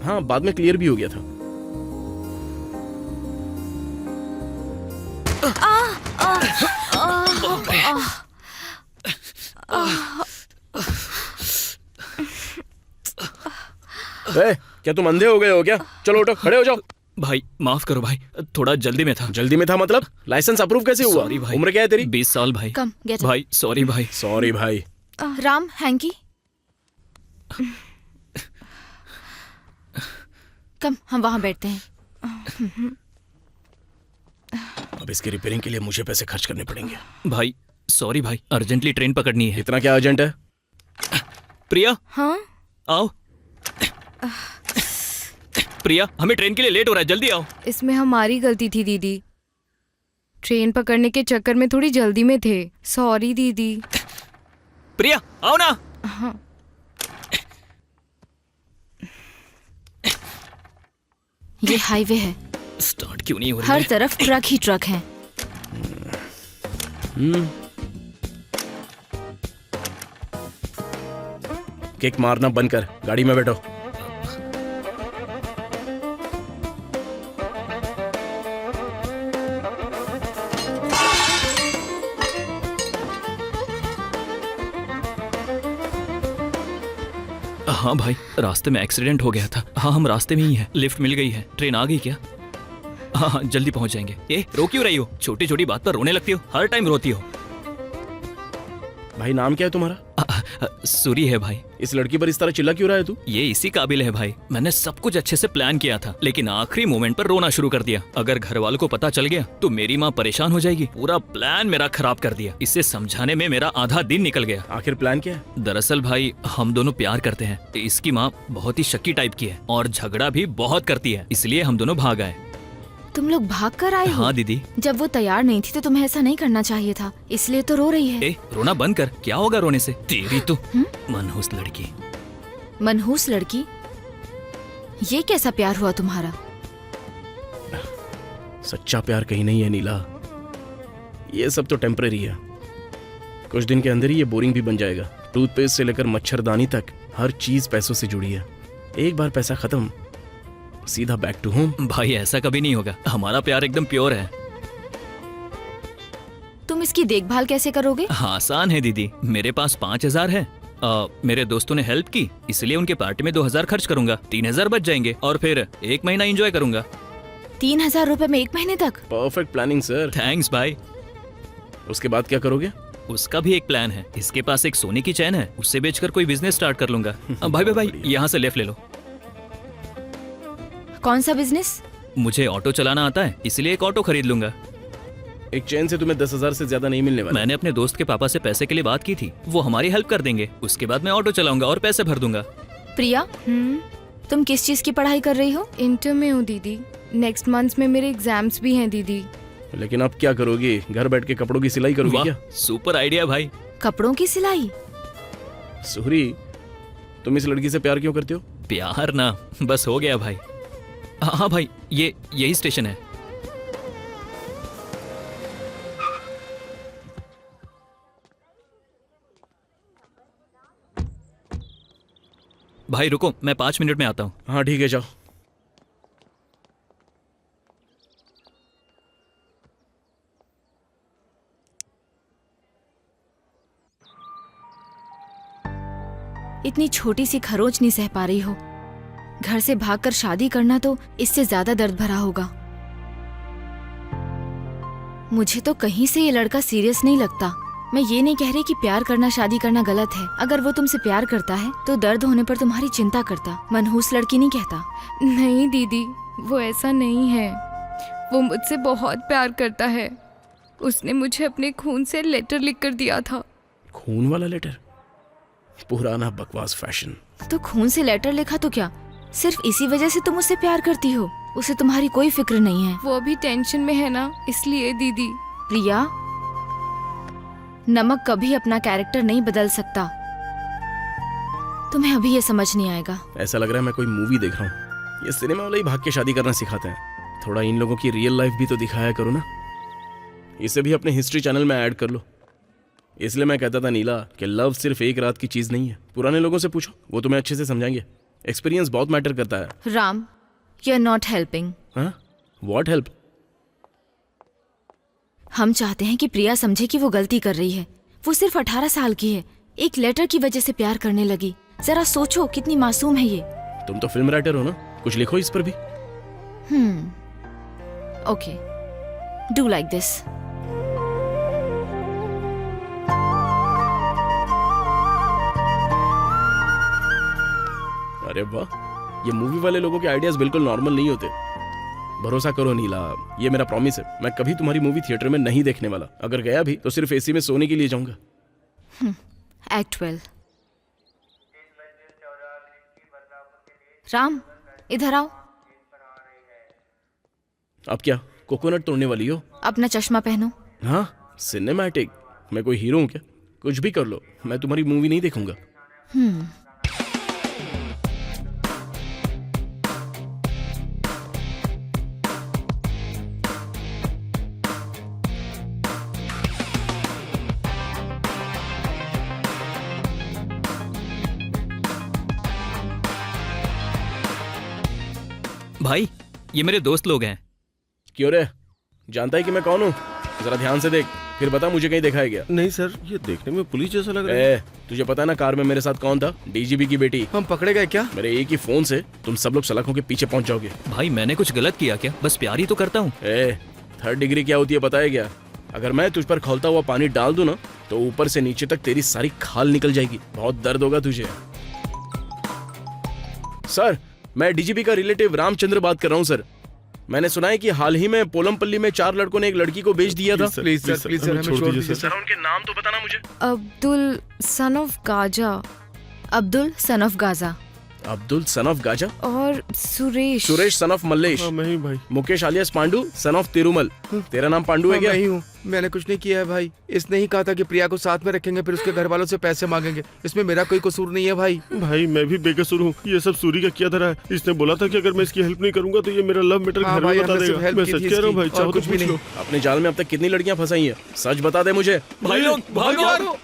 [SPEAKER 1] हाँ, बाद में क्लियर भी हो गया था। क्या तुम अंधे हो गए हो क्या? चलो उठो, खड़े हो जाओ।
[SPEAKER 3] भाई माफ करो भाई, थोड़ा जल्दी में था।
[SPEAKER 1] जल्दी में था मतलब? लाइसेंस अप्रूव कैसे हुआ?
[SPEAKER 3] सॉरी भाई।
[SPEAKER 1] उम्र क्या है तेरी?
[SPEAKER 3] 20 साल भाई।
[SPEAKER 2] कम गेट
[SPEAKER 3] भाई सॉरी भाई।
[SPEAKER 1] सॉरी भाई।
[SPEAKER 2] राम, हैंकी, कम हम वहां बैठते हैं।
[SPEAKER 1] अब इसकी रिपेयरिंग के लिए मुझे पैसे खर्च करने पड़ेंगे।
[SPEAKER 3] भाई सॉरी भाई, अर्जेंटली ट्रेन पकड़नी है।
[SPEAKER 1] इतना क्या अर्जेंट है?
[SPEAKER 3] प्रिया
[SPEAKER 4] हाँ
[SPEAKER 3] आओ। प्रिया, हमें ट्रेन के लिए लेट हो रहा है, जल्दी आओ।
[SPEAKER 4] इसमें हमारी गलती थी दीदी, ट्रेन पकड़ने के चक्कर में थोड़ी जल्दी में थे। सॉरी दीदी।
[SPEAKER 3] प्रिया आओ ना।
[SPEAKER 2] ये हाईवे है,
[SPEAKER 3] स्टार्ट क्यों नहीं हो रही
[SPEAKER 2] हर
[SPEAKER 3] है?
[SPEAKER 2] तरफ ट्रक ही ट्रक हैं।
[SPEAKER 1] किक मारना बंद कर, गाड़ी में बैठो।
[SPEAKER 3] हाँ भाई, रास्ते में एक्सीडेंट हो गया था। हाँ हम रास्ते में ही हैं, लिफ्ट मिल गई है। ट्रेन आ गई क्या? हाँ हाँ जल्दी पहुंच जाएंगे। ए रो क्यों रही हो? छोटी छोटी बात पर रोने लगती हो, हर टाइम रोती हो।
[SPEAKER 1] भाई नाम क्या है तुम्हारा?
[SPEAKER 3] सूरी है भाई।
[SPEAKER 1] इस लड़की पर इस तरह चिल्ला क्यों रहा है तू?
[SPEAKER 3] ये इसी काबिल है भाई। मैंने सब कुछ अच्छे से प्लान किया था, लेकिन आखिरी मोमेंट पर रोना शुरू कर दिया। अगर घर वालों को पता चल गया तो मेरी माँ परेशान हो जाएगी। पूरा प्लान मेरा खराब कर दिया। इसे समझाने में मेरा आधा दिन निकल गया।
[SPEAKER 1] आखिर प्लान क्या है?
[SPEAKER 3] दरअसल भाई, हम दोनों प्यार करते हैं। इसकी माँ बहुत ही शक्की टाइप की है और झगड़ा भी बहुत करती है, इसलिए हम दोनों भाग आए।
[SPEAKER 2] तुम लोग भाग कर आए हो?
[SPEAKER 3] हाँ दीदी।
[SPEAKER 2] जब वो तैयार नहीं थी तो तुम्हें ऐसा नहीं करना चाहिए था, इसलिए तो रो रही है।
[SPEAKER 3] ए रोना बंद कर, क्या होगा रोने से? तेरी तो मनहूस लड़की।
[SPEAKER 2] मनहूस लड़की? ये कैसा प्यार हुआ तुम्हारा?
[SPEAKER 1] सच्चा प्यार कहीं नहीं है नीला, ये सब तो टेम्परेरी है। कुछ दिन के अंदर ही ये बोरिंग भी बन जाएगा। टूथपेस्ट से लेकर मच्छरदानी तक हर चीज पैसों से जुड़ी है। एक बार पैसा खत्म, सीधा बैक टू होम।
[SPEAKER 3] भाई ऐसा कभी नहीं होगा, हमारा प्यार एकदम प्योर है।
[SPEAKER 2] तुम इसकी देखभाल कैसे करोगे?
[SPEAKER 3] आसान है दीदी, मेरे पास 5,000 है। मेरे दोस्तों ने हेल्प की, इसलिए उनके पार्टी में 2,000 खर्च करूंगा। 3,000 बच जाएंगे और फिर 1 महीना एंजॉय करूंगा।
[SPEAKER 2] 3,000 रुपए में 1 महीने तक?
[SPEAKER 1] Perfect planning sir.
[SPEAKER 3] थैंक्स भाई।
[SPEAKER 1] उसके बाद क्या करोगे?
[SPEAKER 3] उसका भी एक प्लान है। इसके पास एक सोने की चैन है, उससे बेचकर कोई बिजनेस स्टार्ट कर लूंगा। भाई यहाँ से लेफ्ट ले लो।
[SPEAKER 2] कौन सा बिजनेस?
[SPEAKER 3] मुझे ऑटो चलाना आता है, इसलिए एक ऑटो खरीद लूंगा।
[SPEAKER 1] एक चेन से तुम्हें 10,000 से ज्यादा नहीं मिलने वाला।
[SPEAKER 3] मैंने अपने दोस्त के पापा से पैसे के लिए बात की थी, वो हमारी हेल्प कर देंगे। उसके बाद मैं ऑटो चलाऊंगा और पैसे भर दूंगा।
[SPEAKER 2] प्रिया, तुम किस चीज की पढ़ाई कर रही हो?
[SPEAKER 4] इंटर में हूँ दीदी, नेक्स्ट मंथ में मेरे एग्जाम्स भी हैं दीदी।
[SPEAKER 1] लेकिन अब क्या करोगी? घर बैठ के कपड़ों की सिलाई करोगी क्या?
[SPEAKER 3] सुपर आइडिया भाई।
[SPEAKER 2] कपड़ों की सिलाई?
[SPEAKER 1] सुहरी, तुम इस लड़की से प्यार क्यों करते हो?
[SPEAKER 3] प्यार ना, बस हो गया भाई। हाँ भाई, यही स्टेशन है। भाई रुको, मैं 5 मिनट में आता हूँ।
[SPEAKER 1] हाँ ठीक है, जाओ।
[SPEAKER 2] इतनी छोटी सी खरोच नहीं सह पा रही हो। घर से भागकर शादी करना तो इससे ज्यादा दर्द भरा होगा। मुझे तो कहीं से ये लड़का सीरियस नहीं लगता। मैं ये नहीं कह रही कि प्यार करना शादी करना गलत है। अगर वो तुमसे प्यार करता है तो दर्द होने पर तुम्हारी चिंता करता। मनहूस लड़की नहीं कहता।
[SPEAKER 4] नहीं दीदी, वो ऐसा नहीं है। वो मुझसे बहुत प्यार करता है। उसने मुझे अपने खून से लेटर लिख कर दिया था।
[SPEAKER 1] खून वाला लेटर? पुराना बकवास फैशन।
[SPEAKER 2] तो खून से लेटर लिखा तो क्या सिर्फ इसी वजह से तुम उससे प्यार करती हो? उसे तुम्हारी कोई फिक्र नहीं है।
[SPEAKER 4] वो अभी टेंशन में है ना, इसलिए दीदी।
[SPEAKER 2] प्रिया, नमक कभी अपना कैरेक्टर नहीं बदल सकता। तुम्हें अभी ये समझ नहीं आएगा।
[SPEAKER 1] ऐसा लग रहा है मैं कोई मूवी देख रहा हूँ। ये सिनेमा वाले ही भाग के शादी करना सिखाते हैं। थोड़ा इन लोगों की रियल लाइफ भी तो दिखाया करो ना। इसे भी अपने हिस्ट्री चैनल में ऐड कर लो। इसलिए मैं कहता था नीला कि लव सिर्फ एक रात की चीज नहीं है। पुराने लोगों से पूछो, वो तुम्हें अच्छे से समझाएंगे। एक्सपीरियंस बहुत मैटर करता है।
[SPEAKER 2] Ram, you are not helping.
[SPEAKER 1] हाँ, व्हाट हेल्प?
[SPEAKER 2] हम चाहते हैं कि प्रिया समझे कि वो गलती कर रही है। वो सिर्फ 18 साल की है, एक लेटर की वजह से प्यार करने लगी। जरा सोचो कितनी मासूम है ये।
[SPEAKER 1] तुम तो फिल्म राइटर हो ना, कुछ लिखो इस पर भी।
[SPEAKER 2] Okay, do like this.
[SPEAKER 1] अरे वाह, ये मूवी वाले लोगों के आइडियाज बिल्कुल नॉर्मल नहीं होते। भरोसा करो नीला, ये मेरा प्रॉमिस है। मैं कभी तुम्हारी मूवी थिएटर में नहीं देखने वाला। अगर गया भी तो सिर्फ एसी में सोने के लिए जाऊंगा।
[SPEAKER 2] एक्ट 12। राम, इधर आओ।
[SPEAKER 1] अब क्या कोकोनट तोड़ने वाली हो?
[SPEAKER 2] अपना चश्मा पहनो।
[SPEAKER 1] हाँ, सिनेमैटिक। मैं कोई हीरो हूँ क्या? कुछ भी कर लो, मैं तुम्हारी मूवी नहीं देखूंगा।
[SPEAKER 3] भाई ये मेरे दोस्त लोग हैं।
[SPEAKER 1] क्यों रे, जानता है कि मैं कौन हूँ? जरा ध्यान से देख, फिर बता मुझे कहीं दिखाया गया।
[SPEAKER 6] नहीं सर, ये देखने में पुलिस जैसा लग रहा है।
[SPEAKER 1] तुझे पता है ना कार में मेरे साथ कौन था? डीजीपी की बेटी।
[SPEAKER 8] हम पकड़े गए क्या?
[SPEAKER 1] मेरे एक ही फोन से तुम सब लोग सलाखों के पीछे पहुंच जाओगे।
[SPEAKER 3] भाई मैंने कुछ गलत किया क्या? बस प्यार ही तो करता हूँ।
[SPEAKER 1] 3rd डिग्री क्या होती है पता है क्या? अगर मैं तुझ पर खौलता हुआ पानी डाल दूं ना तो ऊपर से नीचे तक तेरी सारी खाल निकल जाएगी। बहुत दर्द होगा तुझे। सर, मैं डीजीपी का रिलेटिव रामचंद्र बात कर रहा हूँ सर। मैंने सुना है कि हाल ही में पोलमपल्ली में 4 लड़कों ने एक लड़की को बेच दिया था।
[SPEAKER 8] प्लीज सर, हमें छोड़ दीजिए सर।
[SPEAKER 1] उनके नाम तो बताना मुझे।
[SPEAKER 4] Abdul son of Gaza
[SPEAKER 2] Abdul son of Gaza
[SPEAKER 1] Abdul son of Gaza
[SPEAKER 4] और सुरेश।
[SPEAKER 1] सुरेश सन ऑफ मल्लेश,
[SPEAKER 6] हाँ, मैं ही भाई।
[SPEAKER 1] Mukesh आलियास Pandu son of Tirumala. तेरा नाम पांडु है क्या?
[SPEAKER 8] मैं ही हूँ, मैंने कुछ नहीं किया है भाई। इसने ही कहा था कि प्रिया को साथ में रखेंगे, फिर उसके घर वालों से पैसे मांगेंगे। इसमें मेरा कोई कसूर नहीं है भाई।
[SPEAKER 6] भाई मैं भी बेकसूर हूँ। ये सब सूरी का किया धरा है। इसने बोला था कि अगर मैं इसकी हेल्प नहीं करूंगा तो ये मेरा लव मैटर
[SPEAKER 8] हाँ
[SPEAKER 6] घर
[SPEAKER 8] भाई,
[SPEAKER 6] में बता
[SPEAKER 8] हमने सिर्फ
[SPEAKER 6] देगा।
[SPEAKER 8] help
[SPEAKER 6] मैं
[SPEAKER 8] की
[SPEAKER 6] सच
[SPEAKER 8] थी
[SPEAKER 6] कह रहा हूँ भाई,
[SPEAKER 8] इसकी,
[SPEAKER 6] चाहो
[SPEAKER 8] और
[SPEAKER 6] तो
[SPEAKER 8] कुछ भी
[SPEAKER 6] पूछ लो।
[SPEAKER 1] अपने जाल में अब तक कितनी लड़कियां फंसाई हैं? सच बता दे मुझे।
[SPEAKER 3] भाई लोग भागो।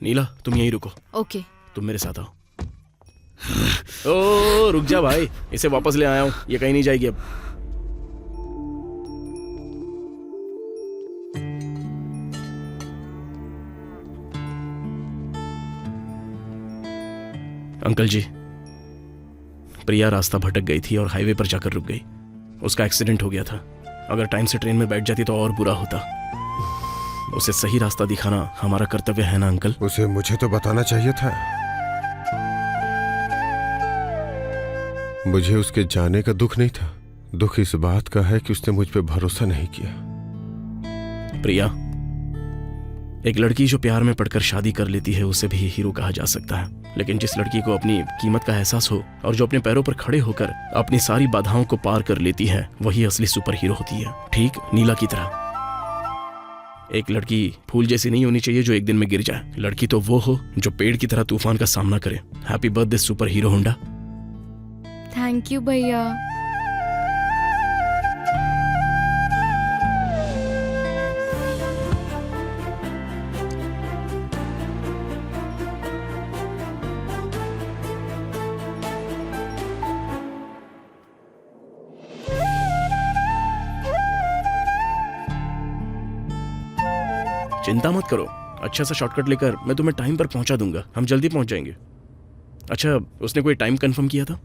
[SPEAKER 1] नीला, तुम यहीं रुको।
[SPEAKER 2] ओके।
[SPEAKER 1] तुम मेरे साथ आओ। ओ रुक जा भाई, इसे वापस ले आया हूँ। ये कहीं नहीं जाएगी अब। अंकल जी, प्रिया रास्ता भटक गई थी और हाईवे पर जाकर रुक गई। उसका एक्सीडेंट हो गया था। अगर टाइम से ट्रेन में बैठ जाती तो और बुरा होता। उसे सही रास्ता दिखाना हमारा कर्तव्य है ना अंकल?
[SPEAKER 9] उसे मुझे तो बताना चाहिए था। मुझे उसके जाने का दुख नहीं था, दुख इस बात का है कि उसने मुझ पे भरोसा नहीं किया।
[SPEAKER 1] प्रिया, एक लड़की जो प्यार में पड़कर शादी कर लेती है उसे भी हीरो कहा जा सकता है। लेकिन जिस लड़की को अपनी कीमत का एहसास हो और जो अपने पैरों पर खड़े होकर अपनी सारी बाधाओं को पार कर लेती है, वही असली सुपर हीरो होती है। ठीक नीला की तरह। एक लड़की फूल जैसी नहीं होनी चाहिए जो एक दिन में गिर जाए। लड़की तो वो हो जो पेड़ की तरह तूफान का सामना करे। Happy birthday super hero Honda.
[SPEAKER 4] Thank you भैया।
[SPEAKER 1] चिंता मत करो, अच्छा सा शॉर्टकट लेकर मैं तुम्हें टाइम पर पहुंचा दूंगा। हम जल्दी पहुंच जाएंगे। अच्छा, उसने कोई टाइम कंफर्म किया था?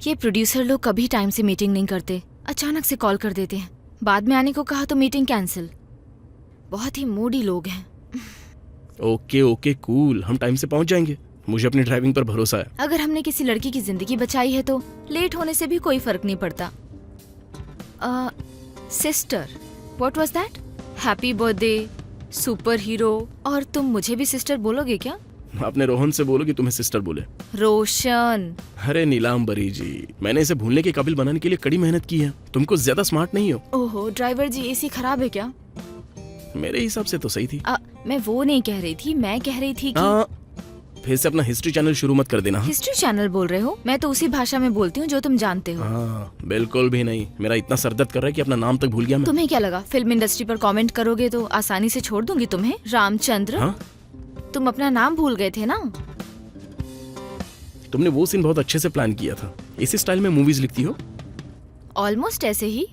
[SPEAKER 2] ये प्रोड्यूसर लोग कभी टाइम से मीटिंग नहीं करते, अचानक से कॉल कर देते हैं। बाद में आने को कहा तो मीटिंग कैंसिल। बहुत ही मूडी लोग हैं।
[SPEAKER 1] ओके ओके कूल, हम टाइम से पहुंच जाएंगे। मुझे अपनी ड्राइविंग पर भरोसा है।
[SPEAKER 2] अगर हमने किसी लड़की की जिंदगी बचाई है तो लेट होने से भी कोई फर्क नहीं पड़ता। Sister, what was that? Happy birthday super hero. और तुम मुझे भी सिस्टर बोलोगे क्या?
[SPEAKER 1] अपने रोहन से बोलो कि तुम्हें सिस्टर बोले।
[SPEAKER 2] रोशन।
[SPEAKER 1] अरे नीलांबरी जी, मैंने इसे भूलने के काबिल बनाने के लिए कड़ी मेहनत की है। तुम कुछ ज्यादा स्मार्ट नहीं हो।
[SPEAKER 2] ओहो ड्राइवर जी, एसी खराब है क्या?
[SPEAKER 1] मेरे हिसाब से तो सही थी।
[SPEAKER 2] मैं वो नहीं कह रही थी, मैं कह रही थी कि
[SPEAKER 1] फिर से अपना हिस्ट्री चैनल शुरू मत कर देना।
[SPEAKER 2] हिस्ट्री चैनल बोल रहे हो? मैं तो उसी भाषा में बोलती हूँ जो तुम जानते हो।
[SPEAKER 1] हाँ, बिल्कुल भी नहीं। मेरा इतना सरदर्द कर रहा है कि अपना नाम तक भूल गया मैं।
[SPEAKER 2] तुम्हें क्या लगा फिल्म इंडस्ट्री पर कमेंट करोगे तो आसानी से छोड़ दूंगी तुम्हें? रामचंद्र,
[SPEAKER 1] हाँ?
[SPEAKER 2] तुम अपना नाम भूल गए थे ना?
[SPEAKER 1] तुमने वो सीन बहुत अच्छे से प्लान किया था। इसी स्टाइल में मूवीज लिखती हो?
[SPEAKER 2] ऑलमोस्ट ऐसे ही,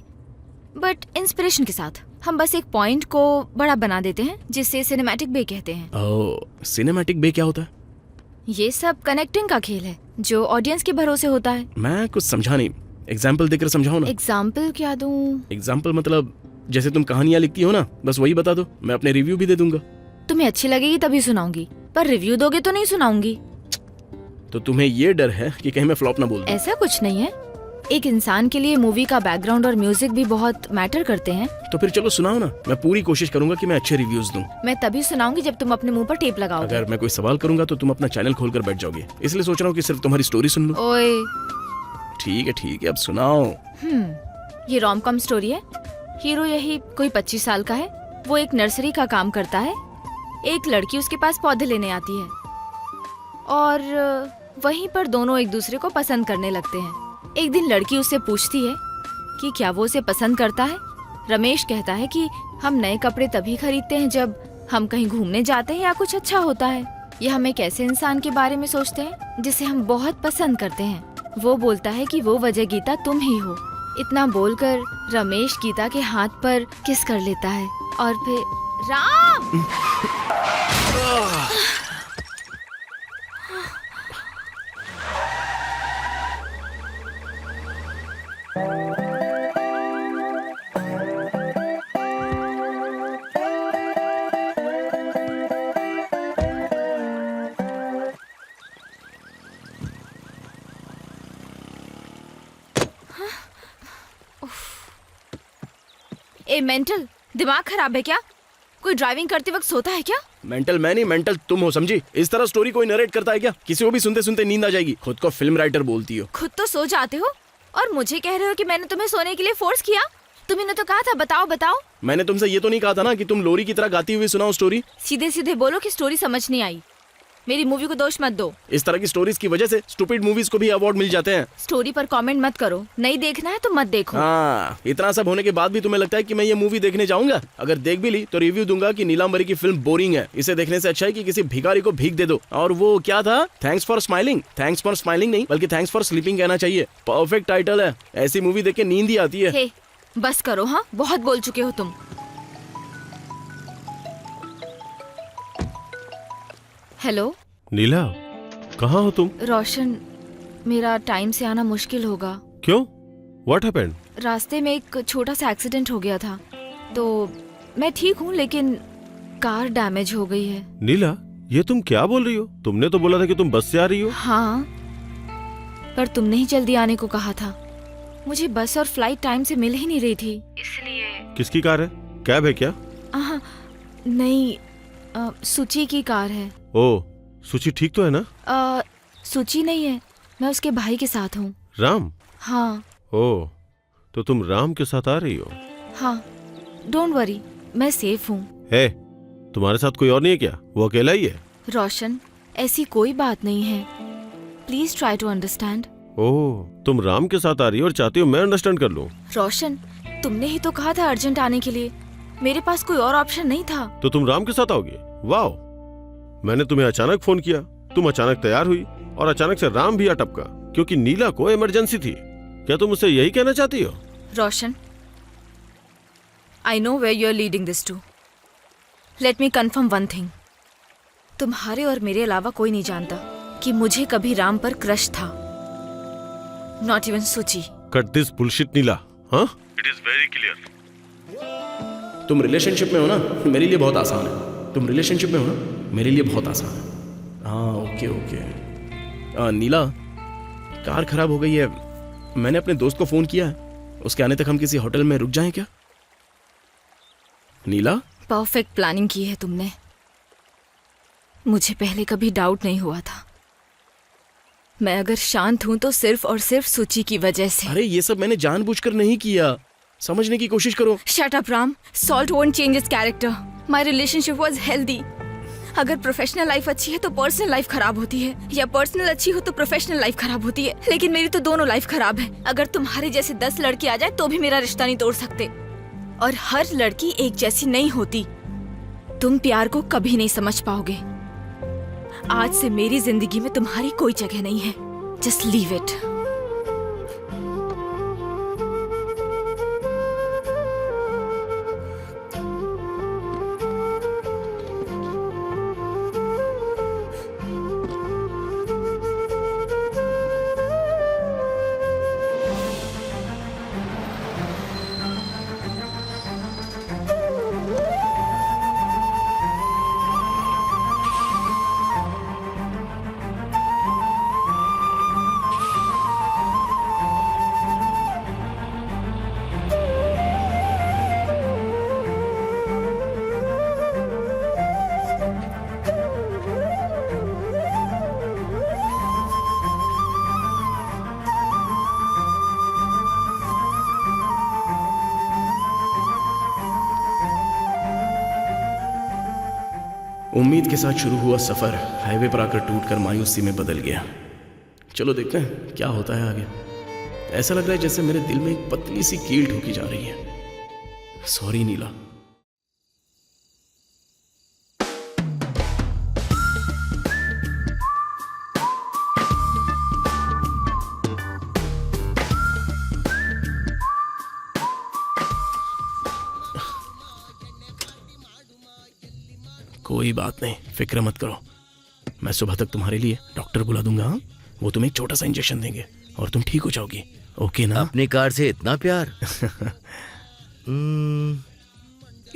[SPEAKER 2] बट इंस्पिरेशन के साथ। हम बस एक पॉइंट को बड़ा बना देते हैं, जिससे सिनेमैटिक बे कहते हैं।
[SPEAKER 1] ओह, सिनेमैटिक बे क्या होता है?
[SPEAKER 2] ये सब कनेक्टिंग का खेल है जो ऑडियंस के भरोसे होता है।
[SPEAKER 1] मैं कुछ समझा नहीं, एग्जाम्पल देकर समझाओ ना।
[SPEAKER 2] एग्जाम्पल क्या दूं?
[SPEAKER 1] एग्जाम्पल मतलब जैसे तुम कहानियां लिखती हो ना, बस वही बता दो, मैं अपने रिव्यू भी दे दूंगा।
[SPEAKER 2] तुम्हें अच्छी लगेगी तभी सुनाऊंगी, पर रिव्यू दोगे तो नहीं सुनाऊंगी।
[SPEAKER 1] तो तुम्हें ये डर है कि कहीं मैं फ्लॉप ना बोल दूं?
[SPEAKER 2] ऐसा कुछ नहीं है। एक इंसान के लिए मूवी का बैकग्राउंड और म्यूजिक भी बहुत मैटर करते हैं।
[SPEAKER 1] तो फिर चलो सुनाओ ना, मैं पूरी कोशिश करूंगा कि मैं अच्छे रिव्यूज दूं।
[SPEAKER 2] मैं तभी सुनाऊंगी जब तुम अपने मुंह पर टेप लगाओगे।
[SPEAKER 1] अगर मैं कोई सवाल करूंगा तो तुम अपना चैनल खोलकर बैठ जाओगे, इसलिए सोच रहा हूँ कि सिर्फ तुम्हारी स्टोरी सुन लूं।
[SPEAKER 2] ओए।
[SPEAKER 1] ठीक है, अब सुनाओ।
[SPEAKER 2] ये रोम कॉम स्टोरी है। हीरो यही कोई 25 साल का है। वो एक नर्सरी का काम करता है। एक लड़की उसके पास पौधे लेने आती है और वहीं पर दोनों एक दूसरे को पसंद करने लगते हैं। एक दिन लड़की उससे पूछती है कि क्या वो उसे पसंद करता है। रमेश कहता है कि हम नए कपड़े तभी खरीदते हैं जब हम कहीं घूमने जाते हैं या कुछ अच्छा होता है। यह हम एक ऐसे इंसान के बारे में सोचते हैं जिसे हम बहुत पसंद करते हैं। वो बोलता है कि वो वजह गीता तुम ही हो। इतना बोलकर रमेश गीता के हाथ पर किस कर लेता है और फिर राम। ए मेंटल, दिमाग खराब है क्या? कोई ड्राइविंग करते वक्त सोता है क्या?
[SPEAKER 1] मेंटल मैं नहीं, मेंटल तुम हो, समझी? इस तरह स्टोरी कोई नरेट करता है क्या? किसी को भी सुनते सुनते नींद आ जाएगी। खुद को फिल्म राइटर बोलती हो।
[SPEAKER 2] खुद तो सो जाते हो और मुझे कह रहे हो कि मैंने तुम्हें सोने के लिए फोर्स किया। तुमने तो कहा था बताओ बताओ।
[SPEAKER 1] मैंने तुमसे ये तो नहीं कहा था ना कि तुम लोरी की तरह गाती हुई सुनाओ स्टोरी।
[SPEAKER 2] सीधे सीधे बोलो कि स्टोरी समझ नहीं आई। मेरी मूवी को दोष मत दो।
[SPEAKER 1] इस तरह की स्टोरीज की वजह से स्टूपिड मूवीज को भी अवार्ड मिल जाते हैं।
[SPEAKER 2] स्टोरी पर कमेंट मत करो। नहीं देखना है तो मत देखो।
[SPEAKER 1] हाँ, इतना सब होने के बाद भी तुम्हें लगता है कि मैं ये मूवी देखने जाऊंगा? अगर देख भी ली तो रिव्यू दूंगा कि नीलांबरी की फिल्म बोरिंग है। इसे देखने से अच्छा है कि किसी भिखारी को भीख दे दो। और वो क्या था? Thanks for smiling. Thanks for smiling नहीं बल्कि थैंक्स फॉर स्लीपिंग कहना चाहिए। परफेक्ट टाइटल है। ऐसी मूवी देख के नींद ही आती है।
[SPEAKER 2] हे, बस करो। हाँ, बहुत बोल चुके हो तुम। हेलो
[SPEAKER 6] नीला, कहाँ हो तुम?
[SPEAKER 2] रोशन, मेरा टाइम से आना मुश्किल होगा।
[SPEAKER 6] क्यों? What happened?
[SPEAKER 2] रास्ते में एक छोटा सा एक्सीडेंट हो गया था। तो मैं ठीक हूँ लेकिन कार डैमेज हो गई है।
[SPEAKER 6] नीला, ये तुम क्या बोल रही हो? तुमने तो बोला था कि तुम बस से आ रही हो।
[SPEAKER 2] हाँ, पर तुमने ही जल्दी आने को कहा था। मुझे बस और फ्लाइट टाइम से मिल ही नहीं रही थी, इसलिए।
[SPEAKER 6] किसकी कार है? कैब है क्या?
[SPEAKER 2] नहीं, सुची की कार है।
[SPEAKER 6] ओह, सुची ठीक तो है ना?
[SPEAKER 2] सुची नहीं है, मैं उसके भाई के साथ हूँ।
[SPEAKER 6] राम?
[SPEAKER 2] हाँ।
[SPEAKER 6] ओह, तो तुम राम के साथ आ रही हो?
[SPEAKER 2] हाँ, डोंट वरी, मैं सेफ हूँ।
[SPEAKER 6] है, तुम्हारे साथ कोई और नहीं है क्या? वो अकेला ही है?
[SPEAKER 2] रोशन, ऐसी कोई बात नहीं है। Please try to understand.
[SPEAKER 6] Oh, तुम राम के साथ आ रही हो और चाहती हो मैं अंडरस्टैंड कर लूं?
[SPEAKER 2] रोशन, तुमने ही तो कहा था अर्जेंट आने के लिए। मेरे पास कोई और ऑप्शन नहीं था।
[SPEAKER 6] तो तुम राम के साथ आओगी? वाह, मैंने तुम्हें अचानक फोन किया, तुम अचानक तैयार हुई और अचानक से राम भी आ टपका क्योंकि नीला को इमरजेंसी थी। क्या तुम मुझसे यही कहना चाहती हो?
[SPEAKER 2] Roshan, I know where you are leading this to. Let me confirm one thing. तुम्हारे और मेरे अलावा कोई नहीं जानता कि मुझे कभी राम पर क्रश था। नॉट इवन सुची।
[SPEAKER 6] कट दिस बुलशिट नीला। हाँ, इट इज वेरी क्लियर।
[SPEAKER 1] तुम रिलेशनशिप में हो ना, मेरे लिए बहुत आसान है। तुम रिलेशनशिप में हो ना, मेरे लिए बहुत आसान है। हाँ, ओके ओके। नीला, कार खराब हो गई है। मैंने अपने दोस्त को फोन किया है। उसके आने तक हम किसी होटल में रुक जाएं क्या? नीला,
[SPEAKER 2] परफेक्ट प्लानिंग की है तुमने। मुझे पहले कभी डाउट नहीं हुआ था। मैं अगर शांत हूं तो सिर्फ और सिर्फ सूची की वजह से।
[SPEAKER 1] अरे ये सब मैंने जानबूझकर नहीं किया, समझने की कोशिश करो।
[SPEAKER 2] Shut up Ram, salt won't change it's character. My relationship was healthy. अगर प्रोफेशनल लाइफ अच्छी है तो पर्सनल लाइफ खराब होती है, या पर्सनल अच्छी हो तो प्रोफेशनल लाइफ खराब होती है। लेकिन मेरी तो दोनों लाइफ खराब है। अगर तुम्हारे जैसे 10 लड़के आ जाए तो भी मेरा रिश्ता नहीं तोड़ सकते। और हर लड़की एक जैसी नहीं होती। तुम प्यार को कभी नहीं समझ पाओगे। आज से मेरी जिंदगी में तुम्हारी कोई जगह नहीं है। Just leave it.
[SPEAKER 1] उम्मीद के साथ शुरू हुआ सफर हाईवे पर आकर टूटकर मायूसी में बदल गया। चलो देखते हैं क्या होता है आगे। ऐसा लग रहा है जैसे मेरे दिल में एक पतली सी कील ठोकी जा रही है। सॉरी नीला। कोई बात नहीं, फिक्र मत करो। मैं सुबह तक तुम्हारे लिए डॉक्टर बुला दूंगा। हाँ? वो तुम्हें एक छोटा सा इंजेक्शन देंगे और तुम ठीक हो जाओगी। ओके ना?
[SPEAKER 8] अपनी कार से इतना प्यार।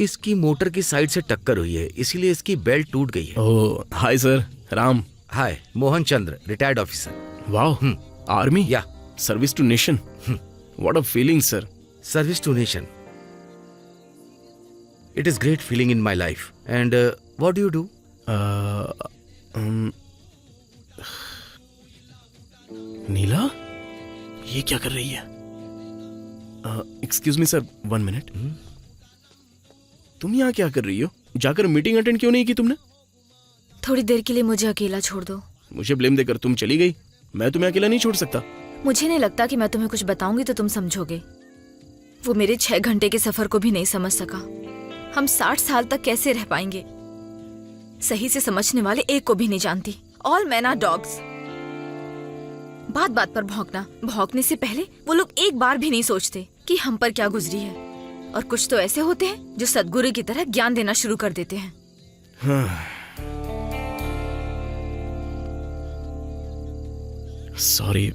[SPEAKER 8] इसकी मोटर की साइड से टक्कर हुई है, इसीलिए इसकी बेल्ट टूट गई है।
[SPEAKER 1] Oh hi sir, Ram.
[SPEAKER 8] Hi, Mohan Chandra, retired officer.
[SPEAKER 1] Wow, army?
[SPEAKER 8] या
[SPEAKER 1] service to nation. What a feeling sir.
[SPEAKER 8] Service to nation. It is great feeling in my life. And what do you do?
[SPEAKER 1] नीला, ये क्या कर रही है? Excuse me sir, 1 minute. तुम यहाँ क्या कर रही हो? जाकर मीटिंग अटेंड क्यों नहीं की तुमने?
[SPEAKER 2] थोड़ी देर के लिए मुझे अकेला छोड़ दो।
[SPEAKER 1] मुझे ब्लेम देकर तुम चली गई। मैं तुम्हें अकेला नहीं छोड़ सकता।
[SPEAKER 2] मुझे नहीं लगता कि मैं तुम्हें कुछ बताऊंगी तो तुम समझोगे। वो मेरे 6 घंटे के सफर को भी नहीं समझ सका। हम 60 साल तक कैसे रह पाएंगे? सही से समझने वाले एक को भी नहीं जानती। All man are dogs. बात बात पर भौंकना। भौंकने से पहले वो लोग एक बार भी नहीं सोचते कि हम पर क्या गुजरी है। और कुछ तो ऐसे होते हैं जो सद्गुरु की तरह ज्ञान देना शुरू कर देते हैं।
[SPEAKER 1] सॉरी,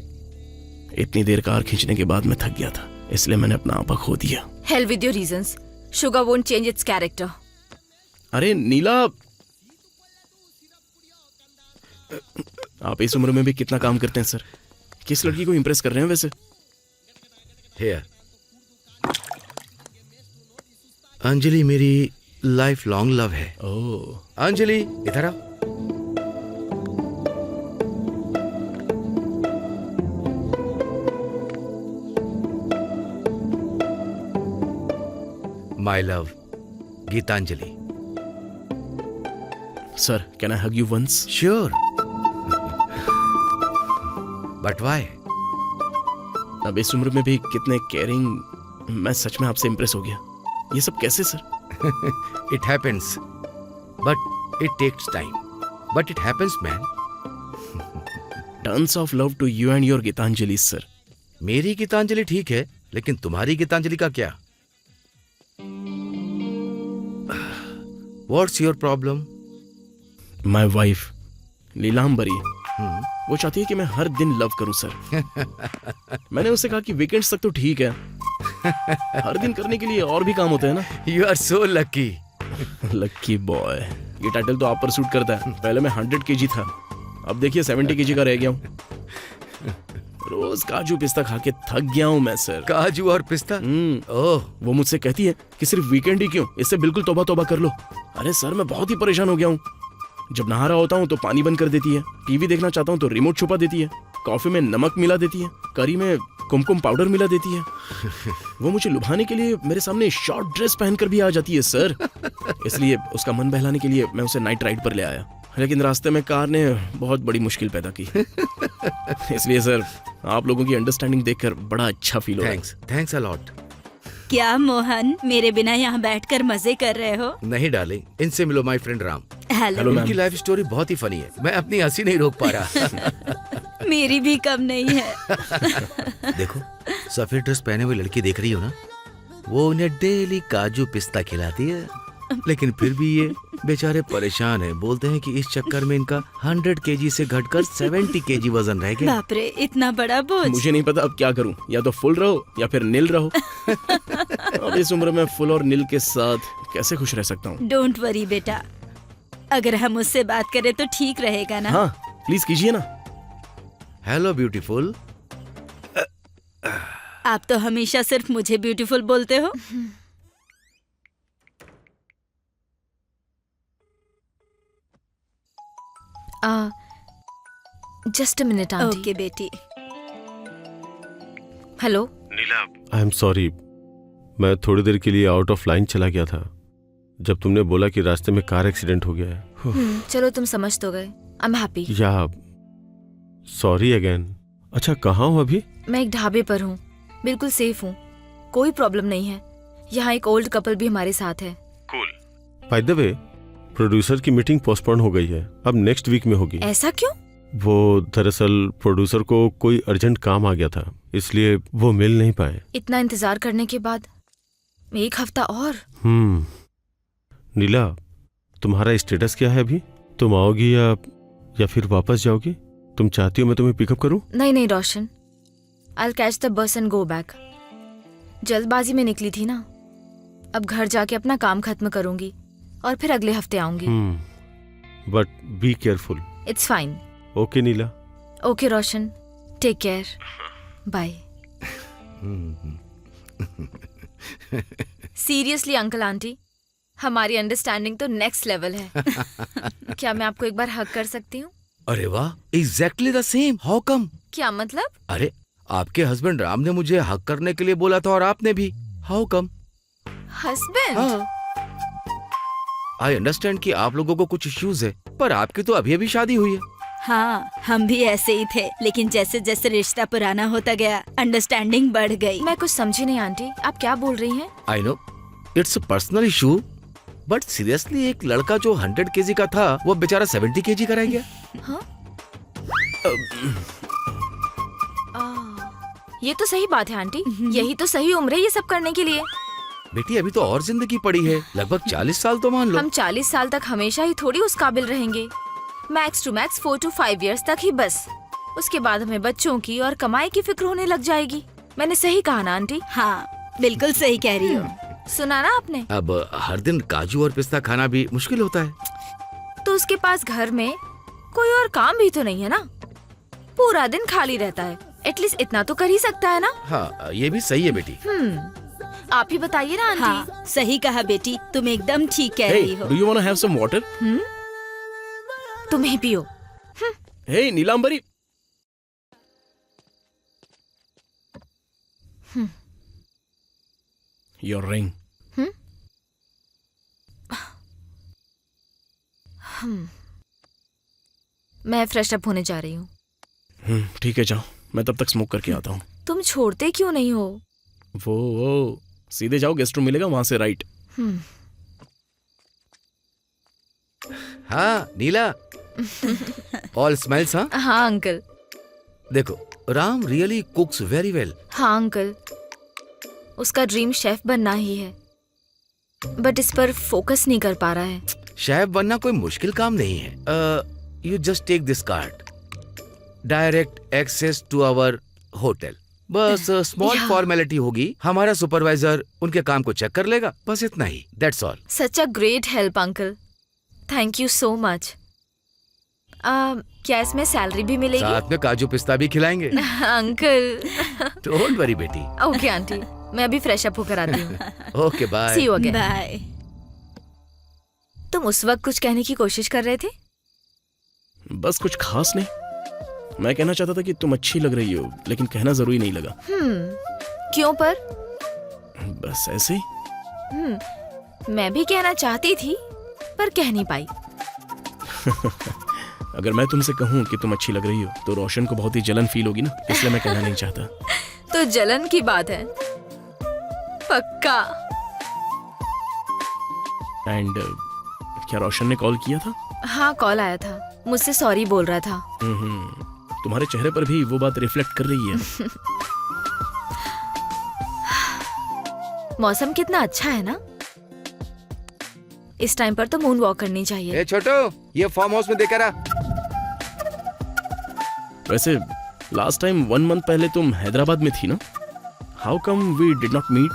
[SPEAKER 1] इतनी देर कार खींचने के बाद मैं थक गया था, इसलिए मैंने अपना आपा खो दिया।
[SPEAKER 2] Hell with your reasons. Sugar won't change it's character.
[SPEAKER 1] अरे नीला, आप इस उम्र में भी कितना काम करते हैं सर। किस लड़की को इम्प्रेस कर रहे हैं वैसे?
[SPEAKER 8] Here. अंजलि मेरी लाइफ लॉन्ग लव है।
[SPEAKER 1] ओह,
[SPEAKER 8] अंजलि इधर आ। My love, Geetanjali.
[SPEAKER 1] Sir, can I hug you once?
[SPEAKER 8] Sure, but why?
[SPEAKER 1] अब इस उम्र में भी कितने केयरिंग। मैं सच में आपसे इम्प्रेस हो गया। ये सब कैसे sir?
[SPEAKER 8] It happens, but it takes time, but it happens man.
[SPEAKER 1] Tons of love to you and your Geetanjali sir.
[SPEAKER 8] मेरी गीतांजलि ठीक है, लेकिन तुम्हारी गीतांजलि का क्या? What's your problem?
[SPEAKER 1] My wife Neelambari, वो चाहती है कि मैं हर दिन लव करूं सर। मैंने उससे कहा कि वीकेंड्स तक तो ठीक है, हर दिन करने के लिए और भी काम होते हैं ना।
[SPEAKER 8] You are so lucky.
[SPEAKER 1] Lucky boy, ये टाइटल तो आप पर सूट करता है। पहले मैं 100 kg था, अब देखिए 70 kg का रह गया हूँ। रोज काजू पिस्ता खा के थक गया हूँ मैं सर।
[SPEAKER 8] काजू और पिस्ता? ओह,
[SPEAKER 1] वो मुझसे कहती है कि सिर्फ वीकेंड ही क्यों, इससे बिल्कुल तौबा तौबा कर लो। अरे सर, मैं बहुत ही परेशान हो गया हूँ। जब नहा रहा होता हूँ तो पानी बंद कर देती है, टीवी देखना चाहता हूँ तो रिमोट छुपा देती है, कॉफी में नमक मिला देती है, करी में कुमकुम पाउडर मिला देती है। वो मुझे लुभाने के लिए मेरे सामने शॉर्ट ड्रेस पहनकर भी आ जाती है सर। इसलिए उसका मन बहलाने के लिए मैं उसे नाइट राइड पर ले आया, लेकिन रास्ते में कार ने बहुत बड़ी मुश्किल पैदा की। इसलिए सर आप लोगों की अंडरस्टैंडिंग देखकर बड़ा अच्छा फील हो रहा है।
[SPEAKER 8] Thanks a lot.
[SPEAKER 5] क्या मोहन, मेरे बिना यहाँ बैठकर मजे कर रहे हो?
[SPEAKER 8] नहीं डार्लिंग, इनसे मिलो, my friend Ram.
[SPEAKER 5] Hello.
[SPEAKER 1] Hello ma'am.
[SPEAKER 8] उनकी लाइफ स्टोरी बहुत ही फनी है, मैं अपनी हंसी नहीं रोक पा रहा।
[SPEAKER 5] मेरी भी कम नहीं है।
[SPEAKER 8] देखो, सफेद ड्रेस पहने हुई लड़की देख रही हो ना, वो उन्हें डेली काजू पिस्ता खिलाती है, लेकिन फिर भी ये बेचारे परेशान हैं। बोलते हैं कि इस चक्कर में इनका 100 केजी से घटकर 70 केजी वजन रह गया।
[SPEAKER 5] बाप रे, इतना बड़ा बोझ।
[SPEAKER 1] मुझे नहीं पता अब क्या करूं, या तो फुल रहो या फिर नील रहो। अब इस उम्र में फुल और नील के साथ कैसे खुश रह सकता हूँ?
[SPEAKER 5] डोंट वरी बेटा, अगर हम उससे बात करें तो ठीक रहेगा ना?
[SPEAKER 1] हाँ प्लीज कीजिए ना।
[SPEAKER 8] Hello beautiful.
[SPEAKER 5] आप तो हमेशा सिर्फ मुझे ब्यूटीफुल बोलते हो।
[SPEAKER 2] Just a minute aunty.
[SPEAKER 5] Okay बेटी।
[SPEAKER 2] Hello.
[SPEAKER 6] Neela, I am sorry, मैं थोड़ी देर के लिए आउट ऑफ लाइन चला गया था जब तुमने बोला कि रास्ते में कार एक्सीडेंट हो गया है।
[SPEAKER 2] चलो तुम समझ तो गए। I am happy.
[SPEAKER 6] या सॉरी अगेन। अच्छा, कहाँ हो अभी?
[SPEAKER 2] मैं एक ढाबे पर हूँ, बिल्कुल सेफ हूँ, कोई प्रॉब्लम नहीं है। यहाँ एक ओल्ड कपल भी हमारे साथ है।
[SPEAKER 6] Cool. By the way, producer की मीटिंग पोस्टपोन हो गई है, अब नेक्स्ट वीक में होगी।
[SPEAKER 2] ऐसा क्यों?
[SPEAKER 6] वो दरअसल प्रोड्यूसर को कोई अर्जेंट काम आ गया था, इसलिए वो मिल नहीं पाए।
[SPEAKER 2] इतना इंतजार करने के बाद एक हफ्ता और?
[SPEAKER 6] नीला, तुम्हारा स्टेटस क्या है अभी? तुम आओगी या फिर वापस जाओगी? तुम चाहती हो मैं तुम्हें पिकअप करूं?
[SPEAKER 2] नहीं नहीं Roshan, I catch the bus and go back. जल्दबाजी में निकली थी ना, अब घर जाके अपना काम खत्म करूंगी और फिर अगले हफ्ते आऊंगी।
[SPEAKER 6] But be careful.
[SPEAKER 2] It's fine.
[SPEAKER 6] Okay Neela.
[SPEAKER 2] Okay Roshan, take care, bye. Seriously uncle aunty, हमारी अंडरस्टैंडिंग तो नेक्स्ट लेवल है। क्या मैं आपको एक बार हग कर सकती हूँ?
[SPEAKER 8] अरे वाह, exactly the same. How come?
[SPEAKER 2] क्या मतलब?
[SPEAKER 8] अरे, आपके हस्बैंड राम ने मुझे हक करने के लिए बोला था और आपने भी। How come?
[SPEAKER 2] Husband?
[SPEAKER 8] I understand कि आप लोगों को कुछ इश्यूज है, पर आपकी तो अभी अभी शादी हुई है।
[SPEAKER 5] हाँ, हम भी ऐसे ही थे, लेकिन जैसे जैसे रिश्ता पुराना होता गया अंडरस्टैंडिंग बढ़ गई।
[SPEAKER 2] मैं कुछ समझी नहीं आंटी, आप क्या बोल रही हैं?
[SPEAKER 8] I know it's a personal issue, but seriously एक लड़का जो 100 केजी का था वो बेचारा 70 केजी का रह गया।
[SPEAKER 2] हाँ? ये तो सही बात है आंटी, यही तो सही उम्र है ये सब करने के लिए।
[SPEAKER 8] बेटी, अभी तो और जिंदगी पड़ी है, लगभग 40 साल तो मान लो।
[SPEAKER 2] हम 40 साल तक हमेशा ही थोड़ी उस काबिल रहेंगे। Max to max 4 to 5 years तक ही बस। उसके बाद हमें बच्चों की और कमाई की फिक्र होने लग जाएगी। मैंने सही कहा ना आंटी?
[SPEAKER 5] हाँ, बिल्कुल सही कह रही हो।
[SPEAKER 2] सुना ना आपने?
[SPEAKER 8] अब हर दिन काजू और पिस्ता खाना भी मुश्किल होता है।
[SPEAKER 2] तो उसके पास घर में कोई और काम भी तो नहीं है ना, पूरा दिन खाली रहता है, एटलीस्ट इतना तो कर ही सकता है ना।
[SPEAKER 8] हाँ, ये भी सही है बेटी।
[SPEAKER 2] आप ही बताइए ना आंटी।
[SPEAKER 5] हाँ, सही कहा बेटी, तुम एकदम ठीक कह रही हो।
[SPEAKER 1] Do you want to have some water?
[SPEAKER 2] तुम ही पियो।
[SPEAKER 1] हे नीलांबरी। Your ring.
[SPEAKER 2] मैं फ्रेश अप होने जा रही हूँ।
[SPEAKER 1] ठीक है, जाओ, मैं तब तक स्मोक करके आता हूँ।
[SPEAKER 2] तुम छोड़ते क्यों नहीं हो?
[SPEAKER 1] वो सीधे जाओ, गेस्ट रूम मिलेगा वहां से राइट।
[SPEAKER 8] हाँ नीला, ऑल स्मेल्स। हाँ
[SPEAKER 2] हाँ अंकल।
[SPEAKER 8] देखो, राम रियली कुक्स वेरी वेल।
[SPEAKER 2] हाँ अंकल, उसका ड्रीम शेफ बनना ही है, बट इस पर फोकस नहीं कर पा रहा है।
[SPEAKER 8] शेफ बनना कोई मुश्किल काम नहीं है। You just take this card, direct access to our hotel. बस स्मॉल
[SPEAKER 2] Yeah.
[SPEAKER 8] फॉर्मेलिटी होगी, हमारा सुपरवाइजर उनके काम को चेक कर लेगा, बस इतना ही। That's all.
[SPEAKER 2] Such a great help uncle, thank you so much. क्या इसमें सैलरी भी मिलेगी?
[SPEAKER 8] साथ में काजू पिस्ता भी खिलाएंगे।
[SPEAKER 2] अंकल।
[SPEAKER 8] डोंट वरी बेटी।
[SPEAKER 2] ओके आंटी, मैं अभी फ्रेश अप होकर आती हूँ।
[SPEAKER 8] Okay bye.
[SPEAKER 2] See you again.
[SPEAKER 5] Bye.
[SPEAKER 2] तुम उस वक्त कुछ कहने की कोशिश कर रहे थे?
[SPEAKER 1] बस कुछ खास नहीं। मैं कहना चाहता था कि तुम अच्छी लग रही हो, लेकिन कहना जरूरी नहीं लगा।
[SPEAKER 2] क्यों पर?
[SPEAKER 1] बस ऐसे ही।
[SPEAKER 2] मैं भी कहना चाहती थी पर कह नहीं पाई।
[SPEAKER 1] अगर मैं तुमसे कहूँ कि तुम अच्छी लग रही हो तो रोशन को बहुत ही जलन फील होगी ना, इसलिए मैं कहना नहीं चाहता।
[SPEAKER 2] तो जलन की बात है पक्का।
[SPEAKER 1] एंड क्या रोशन ने कॉल किया था?
[SPEAKER 2] हाँ, कॉल आया था, मुझसे सॉरी बोल रहा था।
[SPEAKER 1] तुम्हारे चेहरे पर भी वो बात रिफ्लेक्ट कर रही है।
[SPEAKER 2] मौसम कितना अच्छा है ना, इस टाइम पर तो मून वॉक करनी चाहिए।
[SPEAKER 8] ए छोटू, ये फार्म हाउस में देकर आ।
[SPEAKER 1] वैसे लास्ट टाइम 1 मंथ पहले तुम हैदराबाद में थी ना? How come we did not meet?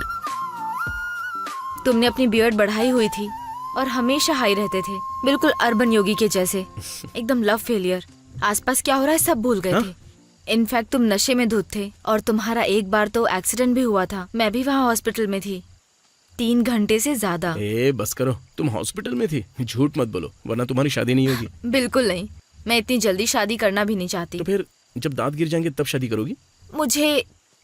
[SPEAKER 2] तुमने अपनी बियर्ड बढ़ाई हुई थी और हमेशा हाई रहते थे, बिल्कुल अर्बन योगी के जैसे। एकदम लव फेलियर, आसपास क्या हो रहा है सब भूल गए थे। इनफैक्ट तुम नशे में धुत थे और तुम्हारा एक बार तो एक्सीडेंट भी हुआ था। मैं भी वहाँ हॉस्पिटल में थी 3 घंटे से ज्यादा।
[SPEAKER 1] ए बस करो, तुम हॉस्पिटल में थी? झूठ मत बोलो वरना तुम्हारी शादी नहीं होगी।
[SPEAKER 2] बिल्कुल नहीं, मैं इतनी जल्दी शादी करना भी नहीं चाहती।
[SPEAKER 1] तो फिर जब दांत गिर जाएंगे तब शादी करोगी?
[SPEAKER 2] मुझे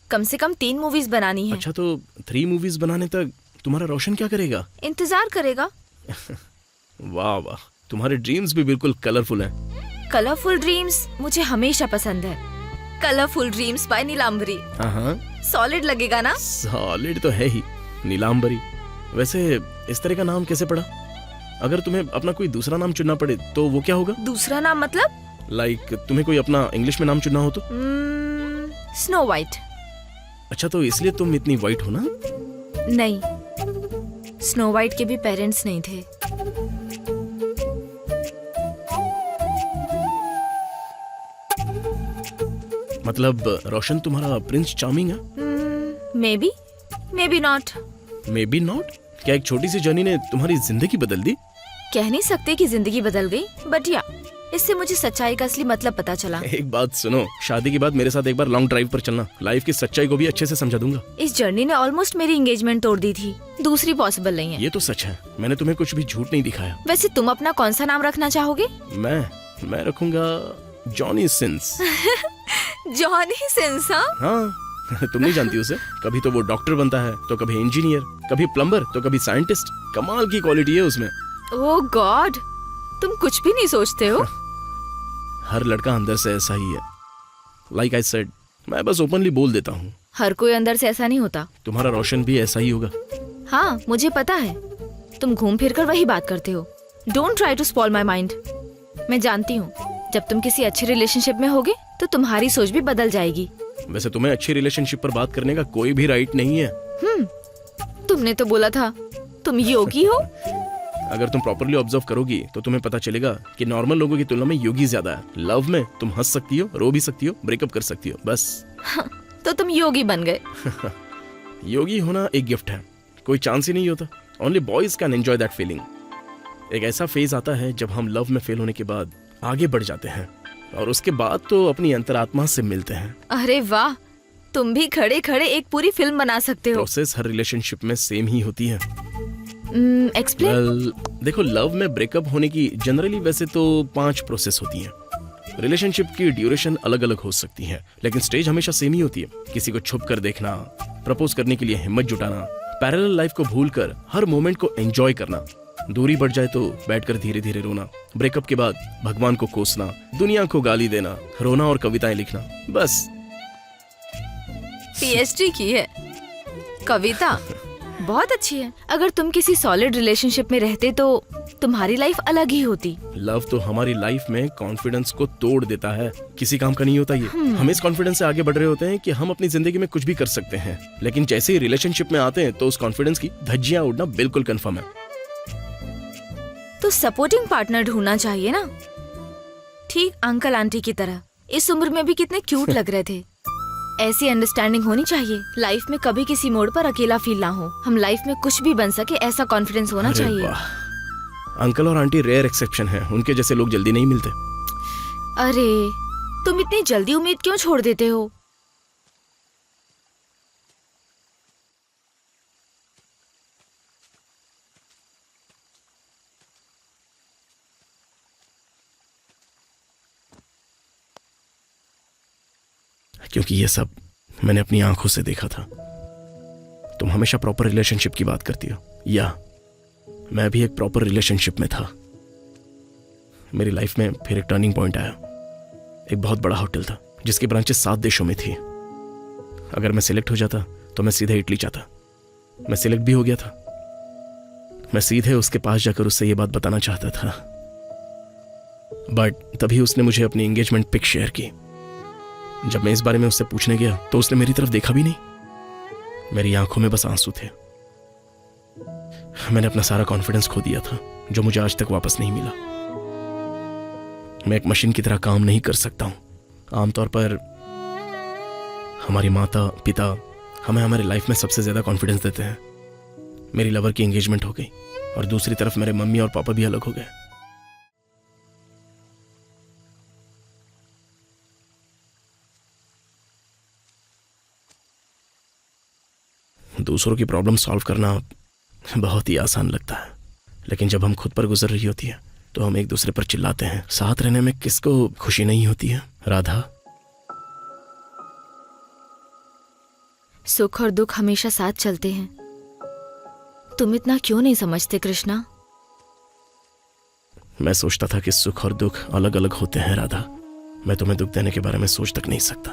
[SPEAKER 2] कम से कम 3 मूवीज बनानी है।
[SPEAKER 1] अच्छा, तो 3 मूवीज बनाने तक तुम्हारा रोशन क्या करेगा?
[SPEAKER 2] इंतजार करेगा।
[SPEAKER 1] वाह वाह, तुम्हारे ड्रीम्स भी बिल्कुल कलरफुल हैं।
[SPEAKER 2] कलरफुल ड्रीम्स मुझे हमेशा पसंद है। Colourful dreams by Neelambari.
[SPEAKER 1] हाँ,
[SPEAKER 2] सॉलिड लगेगा ना?
[SPEAKER 1] सॉलिड तो है ही, नीलांबरी। वैसे इस तरह का नाम कैसे पड़ा? अगर तुम्हें अपना कोई दूसरा नाम चुनना पड़े तो वो क्या होगा?
[SPEAKER 2] दूसरा नाम मतलब?
[SPEAKER 1] लाइक तुम्हें कोई अपना इंग्लिश में नाम चुनना हो तो?
[SPEAKER 2] Snow white.
[SPEAKER 1] अच्छा, तो इसलिए तुम इतनी वाइट हो ना?
[SPEAKER 2] नहीं, स्नो वाइट के भी पेरेंट्स नहीं थे।
[SPEAKER 1] मतलब रोशन तुम्हारा प्रिंस चार्मिंग है?
[SPEAKER 2] May be not.
[SPEAKER 1] May be not? क्या एक छोटी सी जर्नी ने तुम्हारी जिंदगी बदल दी?
[SPEAKER 2] कह नहीं सकते कि जिंदगी बदल गई, बट या इससे मुझे सच्चाई का असली मतलब पता चला।
[SPEAKER 1] एक बात सुनो, शादी के बाद मेरे साथ एक बार लॉन्ग ड्राइव पर चलना, लाइफ की सच्चाई को भी अच्छे से समझा दूंगा।
[SPEAKER 2] इस जर्नी ने ऑलमोस्ट मेरी एंगेजमेंट तोड़ दी थी, दूसरी पॉसिबल नहीं है।
[SPEAKER 1] ये तो सच है, मैंने तुम्हें कुछ भी झूठ नहीं दिखाया।
[SPEAKER 2] वैसे तुम अपना कौन सा नाम रखना चाहोगे?
[SPEAKER 1] मैं रखूंगा जॉनी सिंस।
[SPEAKER 2] Johnny Sins?
[SPEAKER 1] हाँ, तुम नहीं जानती उसे। कभी तो वो डॉक्टर बनता है, तो कभी इंजीनियर, कभी प्लम्बर, तो कभी साइंटिस्ट। कमाल की क्वालिटी है उसमें।
[SPEAKER 2] ओह गॉड, तुम कुछ भी नहीं सोचते हो।
[SPEAKER 1] हर लड़का अंदर से ऐसा ही है। लाइक आई सेड, मैं बस ओपनली बोल देता हूँ।
[SPEAKER 2] हर कोई अंदर से ऐसा नहीं होता।
[SPEAKER 1] तुम्हारा रोशन भी ऐसा ही होगा।
[SPEAKER 2] हाँ, मुझे पता है, तुम घूम फिर कर वही बात करते हो। Don't try to spoil my mind. मैं जानती हूँ, जब तुम किसी अच्छे रिलेशनशिप में होगे तो तुम्हारी सोच भी बदल जाएगी।
[SPEAKER 1] वैसे तुम्हें अच्छी रिलेशनशिप पर बात करने का कोई भी राइट नहीं है।
[SPEAKER 2] तुमने तो बोला था तुम योगी हो।
[SPEAKER 1] अगर तुम प्रॉपरली ऑब्जर्व करोगी तो तुम्हें पता चलेगा कि नॉर्मल लोगों की तुलना में योगी ज्यादा है। लव में तुम हंस सकती हो, रो भी सकती हो, ब्रेकअप कर सकती हो, बस।
[SPEAKER 2] तो तुम योगी बन गए।
[SPEAKER 1] योगी होना एक गिफ्ट है, कोई चांस ही नहीं होता। Only boys can enjoy that feeling. एक ऐसा फेज आता है जब हम लव में फेल होने के बाद आगे बढ़ जाते हैं और उसके बाद तो अपनी अंतरात्मा से मिलते हैं।
[SPEAKER 2] अरे वाह, तुम भी खड़े खड़े एक पूरी फिल्म बना सकते हो।
[SPEAKER 1] प्रोसेस हर रिलेशनशिप में सेम ही होती है।
[SPEAKER 2] एक्सप्लेन।
[SPEAKER 1] Well, देखो, लव में ब्रेकअप होने की जनरली वैसे तो 5 प्रोसेस होती हैं। रिलेशनशिप की ड्यूरेशन अलग अलग हो सकती है, लेकिन स्टेज हमेशा सेम ही होती है। किसी को छुप कर देखना, प्रपोज करने के लिए हिम्मत जुटाना, पैरेलल लाइफ को भूलकर हर मोमेंट को एंजॉय करना, दूरी बढ़ जाए तो बैठकर धीरे धीरे रोना, ब्रेकअप के बाद भगवान को कोसना, दुनिया को गाली देना, रोना और कविताएं लिखना, बस।
[SPEAKER 2] पीएचडी की है कविता, बहुत अच्छी है। अगर तुम किसी सॉलिड रिलेशनशिप में रहते तो तुम्हारी लाइफ अलग ही होती।
[SPEAKER 1] लव तो हमारी लाइफ में कॉन्फिडेंस को तोड़ देता है, किसी काम का नहीं होता ये। हम इस कॉन्फिडेंस से आगे बढ़ रहे होते हैं कि हम अपनी जिंदगी में कुछ भी कर सकते हैं, लेकिन जैसे ही रिलेशनशिप में आते हैं तो उस कॉन्फिडेंस की धज्जियां उड़ना बिल्कुल कंफर्म है।
[SPEAKER 2] तो सपोर्टिंग पार्टनर ढूंढना चाहिए ना, ठीक अंकल आंटी की तरह। इस उम्र में भी कितने क्यूट लग रहे थे। ऐसी अंडरस्टैंडिंग होनी चाहिए, लाइफ में कभी किसी मोड़ पर अकेला फील ना हो। हम लाइफ में कुछ भी बन सके ऐसा कॉन्फिडेंस होना
[SPEAKER 1] अरे
[SPEAKER 2] चाहिए।
[SPEAKER 1] वाह, अंकल और आंटी रेयर एक्सेप्शन है, उनके जैसे लोग जल्दी नहीं मिलते।
[SPEAKER 2] अरे तुम इतनी जल्दी उम्मीद क्यों छोड़ देते हो?
[SPEAKER 1] क्योंकि ये सब मैंने अपनी आंखों से देखा था। तुम हमेशा प्रॉपर रिलेशनशिप की बात करती हो, या मैं भी एक प्रॉपर रिलेशनशिप में था। मेरी लाइफ में फिर एक टर्निंग पॉइंट आया। एक बहुत बड़ा होटल था जिसकी ब्रांचेस 7 देशों में थी। अगर मैं सिलेक्ट हो जाता तो मैं सीधे इटली जाता। मैं सिलेक्ट भी हो गया था। मैं सीधे उसके पास जाकर उससे ये बात बताना चाहता था, बट तभी उसने मुझे अपनी एंगेजमेंट पिक शेयर की। जब मैं इस बारे में उससे पूछने गया तो उसने मेरी तरफ देखा भी नहीं। मेरी आंखों में बस आंसू थे। मैंने अपना सारा कॉन्फिडेंस खो दिया था, जो मुझे आज तक वापस नहीं मिला। मैं एक मशीन की तरह काम नहीं कर सकता हूं। आमतौर पर हमारी माता पिता हमें हमारी लाइफ में सबसे ज्यादा कॉन्फिडेंस देते हैं। मेरी लवर की एंगेजमेंट हो गई और दूसरी तरफ मेरे मम्मी और पापा भी अलग हो गए। दूसरों की प्रॉब्लम सॉल्व करना बहुत ही आसान लगता है, लेकिन जब हम खुद पर गुजर रही होती है तो हम एक दूसरे पर चिल्लाते हैं। साथ रहने में किसको खुशी नहीं होती है राधा?
[SPEAKER 2] सुख और दुख हमेशा साथ चलते हैं। तुम इतना क्यों नहीं समझते कृष्णा?
[SPEAKER 1] मैं सोचता था कि सुख और दुख अलग अलग होते हैं राधा। मैं तुम्हें दुख देने के बारे में सोच तक नहीं सकता।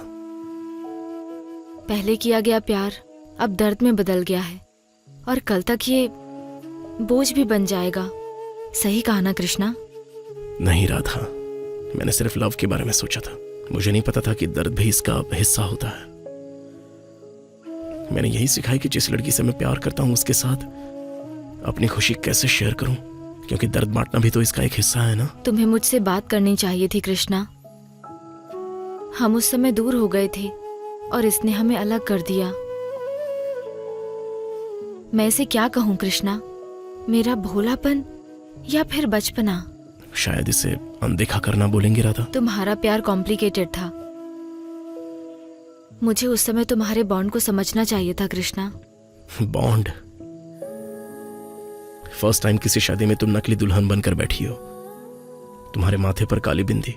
[SPEAKER 2] पहले किया गया प्यार अब दर्द में बदल गया है, और कल तक ये बोझ भी बन जाएगा। सही कहा ना कृष्णा?
[SPEAKER 1] नहीं राधा, मैंने सिर्फ लव के बारे में सोचा था। मुझे नहीं पता था कि दर्द भी इसका हिस्सा होता है। मैंने यही सीखा है कि जिस लड़की से मैं प्यार करता हूं उसके साथ अपनी खुशी कैसे शेयर करूं, क्योंकि दर्द बांटना भी तो इसका एक हिस्सा है ना।
[SPEAKER 2] तुम्हें मुझसे बात करनी चाहिए थी कृष्णा। हम उस समय दूर हो गए थे और इसने हमें अलग कर दिया। मैं इसे क्या कहूं कृष्णा? मेरा भोलापन या फिर बचपना?
[SPEAKER 1] शायद इसे अनदेखा करना बोलेंगे राधा।
[SPEAKER 2] तुम्हारा प्यार कॉम्प्लिकेटेड था। मुझे उस समय तुम्हारे बॉन्ड को समझना चाहिए था कृष्णा।
[SPEAKER 1] बॉन्ड? फर्स्ट टाइम किसी शादी में तुम नकली दुल्हन बनकर बैठी हो। तुम्हारे माथे पर काली बिंदी,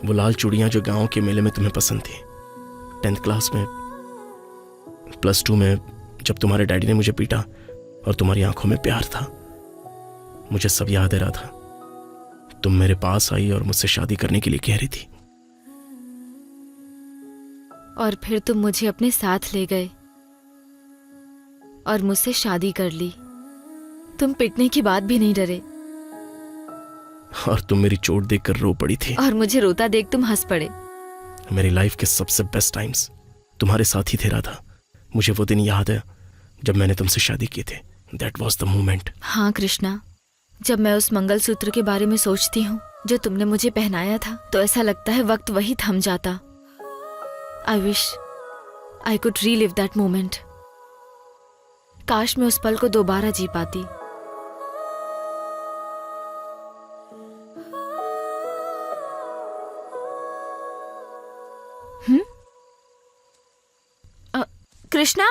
[SPEAKER 1] वो लाल चूड़ियां जो गांव के मेले में तुम्हें पसंद थी। 10th क्लास में, +2 में, जब तुम्हारे डैडी ने मुझे पीटा और तुम्हारी आंखों में प्यार था। मुझे सब याद है राधा। तुम मेरे पास आई और मुझसे शादी करने के लिए कह रही थी,
[SPEAKER 2] और फिर तुम मुझे अपने साथ ले गए और मुझसे शादी कर ली। तुम पिटने की बात भी नहीं डरे,
[SPEAKER 1] और तुम मेरी चोट देखकर रो पड़ी थी।
[SPEAKER 2] और मुझे रोता देख तुम हंस पड़े।
[SPEAKER 1] मेरी लाइफ के सबसे बेस्ट टाइम्स तुम्हारे साथ ही थे राधा। मुझे वो दिन याद है जब मैंने तुमसे शादी की थी। That was the moment.
[SPEAKER 2] हाँ कृष्णा, जब मैं उस मंगलसूत्र के बारे में सोचती हूँ जो तुमने मुझे पहनाया था, तो ऐसा लगता है वक्त वही थम जाता। I wish I could relive that moment. काश मैं उस पल को दोबारा जी पाती। Krishna,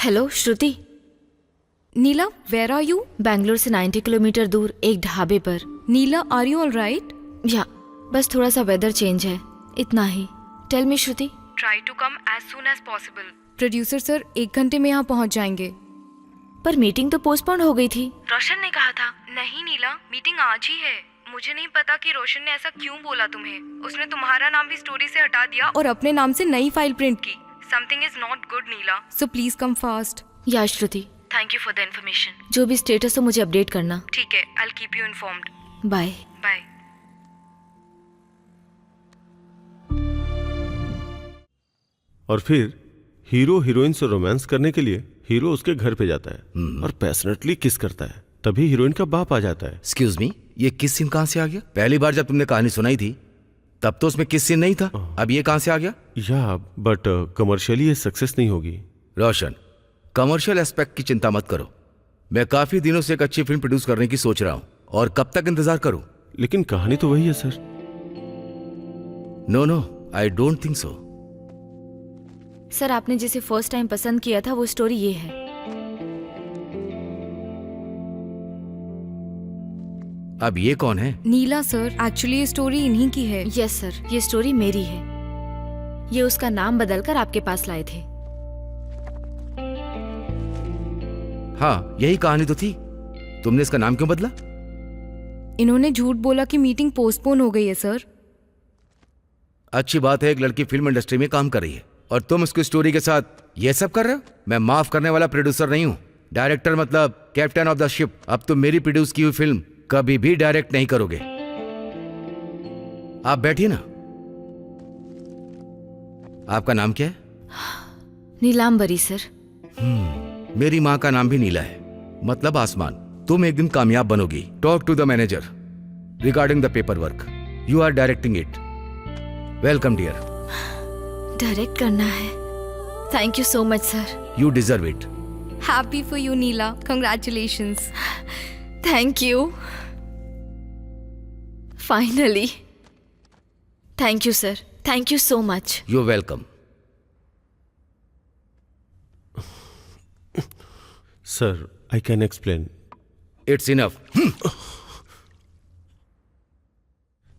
[SPEAKER 2] hello Shruti,
[SPEAKER 4] Neela, where are you?
[SPEAKER 2] Bangalore से 90 किलोमीटर दूर एक ढाबे पर।
[SPEAKER 4] Neela, are you all right?
[SPEAKER 2] या बस थोड़ा सा वेदर चेंज है, इतना ही। Tell me Shruti.
[SPEAKER 4] Try to come as soon as possible. Producer sir 1 घंटे में यहाँ पहुँच जाएंगे।
[SPEAKER 2] पर मीटिंग तो पोस्टपोन हो गई थी।
[SPEAKER 4] रोशन ने कहा था। नहीं नीला, मीटिंग आज ही है। मुझे नहीं पता कि रोशन ने ऐसा क्यों बोला तुम्हें। उसने तुम्हारा नाम भी स्टोरी से हटा दिया और अपने नाम से नई फाइल प्रिंट की। Something is not good Neela, so please come fast.
[SPEAKER 2] या Shruti,
[SPEAKER 4] thank you for the information.
[SPEAKER 2] जो भी स्टेटस हो मुझे अपडेट करना।
[SPEAKER 4] ठीक है, I will keep you informed.
[SPEAKER 2] Bye.
[SPEAKER 4] Bye.
[SPEAKER 6] और फिर हीरो हीरोइन से रोमांस करने के लिए हीरो उसके घर पे जाता है और पैशनेटली किस करता है। तभी हीरोइन का बाप आ जाता है।
[SPEAKER 8] एक्सक्यूज मी, ये किस सीन कहाँ से आ गया? पहली बार जब तुमने कहानी सुनाई थी तब तो उसमें किस सीन नहीं था, अब ये कहाँ से आ गया?
[SPEAKER 6] या बट कमर्शियली ये सक्सेस नहीं होगी।
[SPEAKER 8] रोशन, कमर्शियल एस्पेक्ट की चिंता मत करो। मैं काफी दिनों से एक अच्छी फिल्म प्रोड्यूस करने की सोच रहा हूँ और कब तक इंतजार करूँ?
[SPEAKER 6] लेकिन कहानी तो वही है sir.
[SPEAKER 8] No no, I don't think so.
[SPEAKER 2] Sir, आपने जिसे फर्स्ट टाइम पसंद किया था वो स्टोरी ये है।
[SPEAKER 8] अब ये कौन है?
[SPEAKER 4] नीला सर, एक्चुअली ये स्टोरी इन्हीं की है।
[SPEAKER 2] यस सर, ये स्टोरी मेरी है। ये उसका नाम बदलकर आपके पास लाए थे।
[SPEAKER 8] हाँ, यही कहानी तो थी। तुमने इसका नाम क्यों बदला?
[SPEAKER 4] इन्होंने झूठ बोला कि मीटिंग पोस्टपोन हो गई है सर।
[SPEAKER 8] अच्छी बात है, एक लड़की फिल्म इंडस्ट्री में काम कर रही है और तुम उसकी स्टोरी के साथ ये सब कर रहे हो। मैं माफ करने वाला प्रोड्यूसर नहीं हूँ। डायरेक्टर मतलब कैप्टन ऑफ द शिप। अब तुम मेरी प्रोड्यूस की हुई फिल्म कभी भी डायरेक्ट नहीं करोगे। आप बैठिए ना। आपका नाम क्या है?
[SPEAKER 2] नीलांबरी सर।
[SPEAKER 8] मेरी माँ का नाम भी नीला है, मतलब आसमान। तुम एक दिन कामयाब बनोगी। Talk to the manager regarding the paper work. You are directing it. Welcome dear.
[SPEAKER 2] Direct करना है। Thank you so much sir.
[SPEAKER 8] You deserve it.
[SPEAKER 4] Happy for you Neela, congratulations.
[SPEAKER 2] Thank you. Finally. Thank you sir, thank you so much.
[SPEAKER 8] You welcome.
[SPEAKER 6] Sir, I can explain.
[SPEAKER 8] It's enough.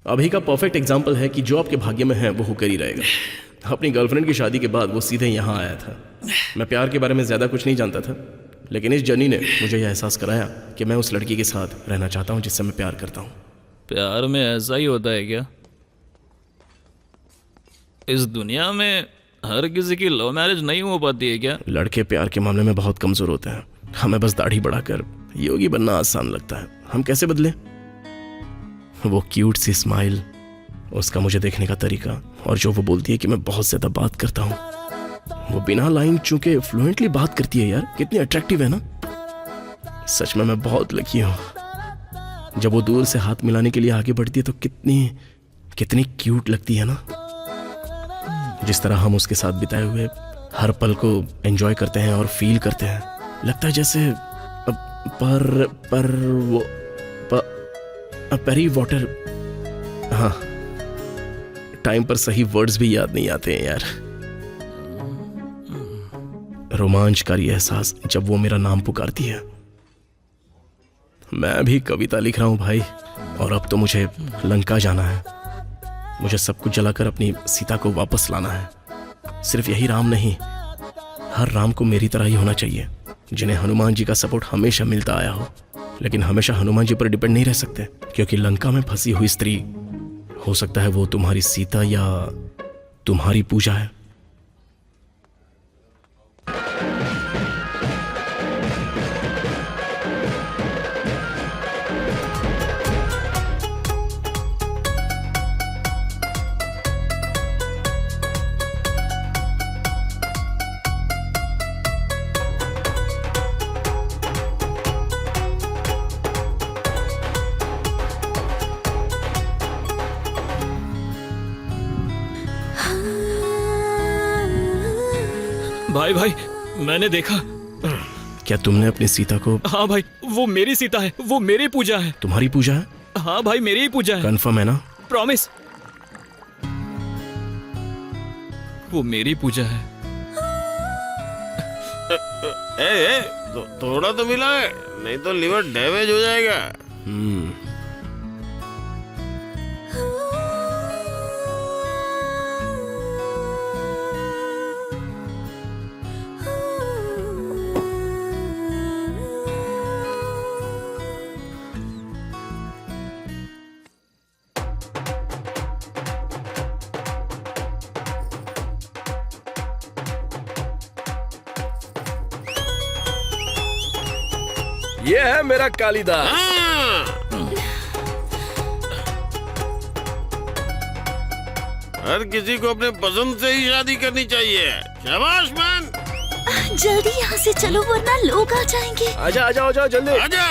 [SPEAKER 1] अभी का perfect example है कि जो आपके भाग्य में है वो होकर ही रहेगा। अपनी गर्लफ्रेंड की शादी के बाद वो सीधे यहाँ आया था। मैं प्यार के बारे में ज़्यादा कुछ नहीं जानता था, लेकिन इस जर्नी ने मुझे यह एहसास कराया कि मैं उस लड़की के साथ रहना चाहता हूँ जिससे मैं प्यार करता हूँ।
[SPEAKER 3] प्यार में ऐसा ही होता है क्या? इस दुनिया में हर किसी की लव मैरिज नहीं हो पाती है क्या?
[SPEAKER 1] लड़के प्यार के मामले में बहुत कमज़ोर होते हैं। हमें बस दाढ़ी बढ़ाकर योगी बनना आसान लगता है। हम कैसे बदले? वो क्यूट सी स्माइल, उसका मुझे देखने का तरीका, और जो वो बोलती है कि मैं बहुत ज़्यादा बात करता हूँ। वो बिना लाइन चूके फ्लुएंटली बात करती है यार, कितनी अट्रैक्टिव है ना। सच में मैं बहुत लकी हूँ। जब वो दूर से हाथ मिलाने के लिए आगे बढ़ती है तो कितनी कितनी क्यूट लगती है ना। जिस तरह हम उसके साथ बिताए हुए हर पल को एंजॉय करते हैं और फील करते हैं, लगता है जैसे पेरी वाटर। हाँ, टाइम पर सही वर्ड्स भी याद नहीं आते हैं यार। रोमांचकारी एहसास जब वो मेरा नाम पुकारती है। मैं भी कविता लिख रहा हूं भाई, और अब तो मुझे लंका जाना है। मुझे सब कुछ जलाकर अपनी सीता को वापस लाना है। सिर्फ यही राम नहीं, हर राम को मेरी तरह ही होना चाहिए, जिन्हें हनुमान जी का सपोर्ट हमेशा मिलता आया हो। लेकिन हमेशा हनुमान जी पर डिपेंड नहीं रह सकते, क्योंकि लंका में फंसी हुई स्त्री, हो सकता है वो तुम्हारी सीता या तुम्हारी पूजा है।
[SPEAKER 3] भाई भाई, मैंने देखा।
[SPEAKER 1] क्या तुमने अपनी सीता को?
[SPEAKER 3] हाँ भाई, वो मेरी सीता है, वो मेरी पूजा है।
[SPEAKER 1] तुम्हारी पूजा है?
[SPEAKER 3] हाँ भाई, मेरी ही पूजा है।
[SPEAKER 1] कंफर्म है ना?
[SPEAKER 3] प्रॉमिस। वो मेरी पूजा है।
[SPEAKER 6] ए, थोड़ा तो मिला है, नहीं तो लिवर डैमेज हो जाएगा।
[SPEAKER 1] ये है मेरा कालिदास।
[SPEAKER 6] हर किसी को अपने पसंद से ही शादी करनी चाहिए। शाबाश मैन।
[SPEAKER 5] जल्दी यहाँ से चलो वरना लोग आ जाएंगे।
[SPEAKER 1] आजा आजा आजा जल्दी।
[SPEAKER 6] आजा।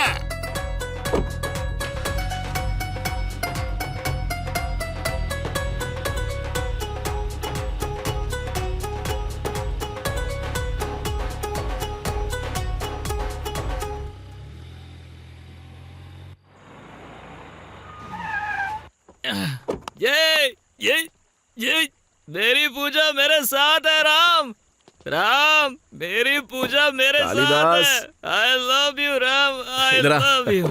[SPEAKER 3] ये मेरी पूजा मेरे साथ है राम। राम मेरी पूजा मेरे साथ
[SPEAKER 1] कालिदास।
[SPEAKER 3] है। आई लव यू राम, आई
[SPEAKER 1] इधर आ।
[SPEAKER 3] Love you.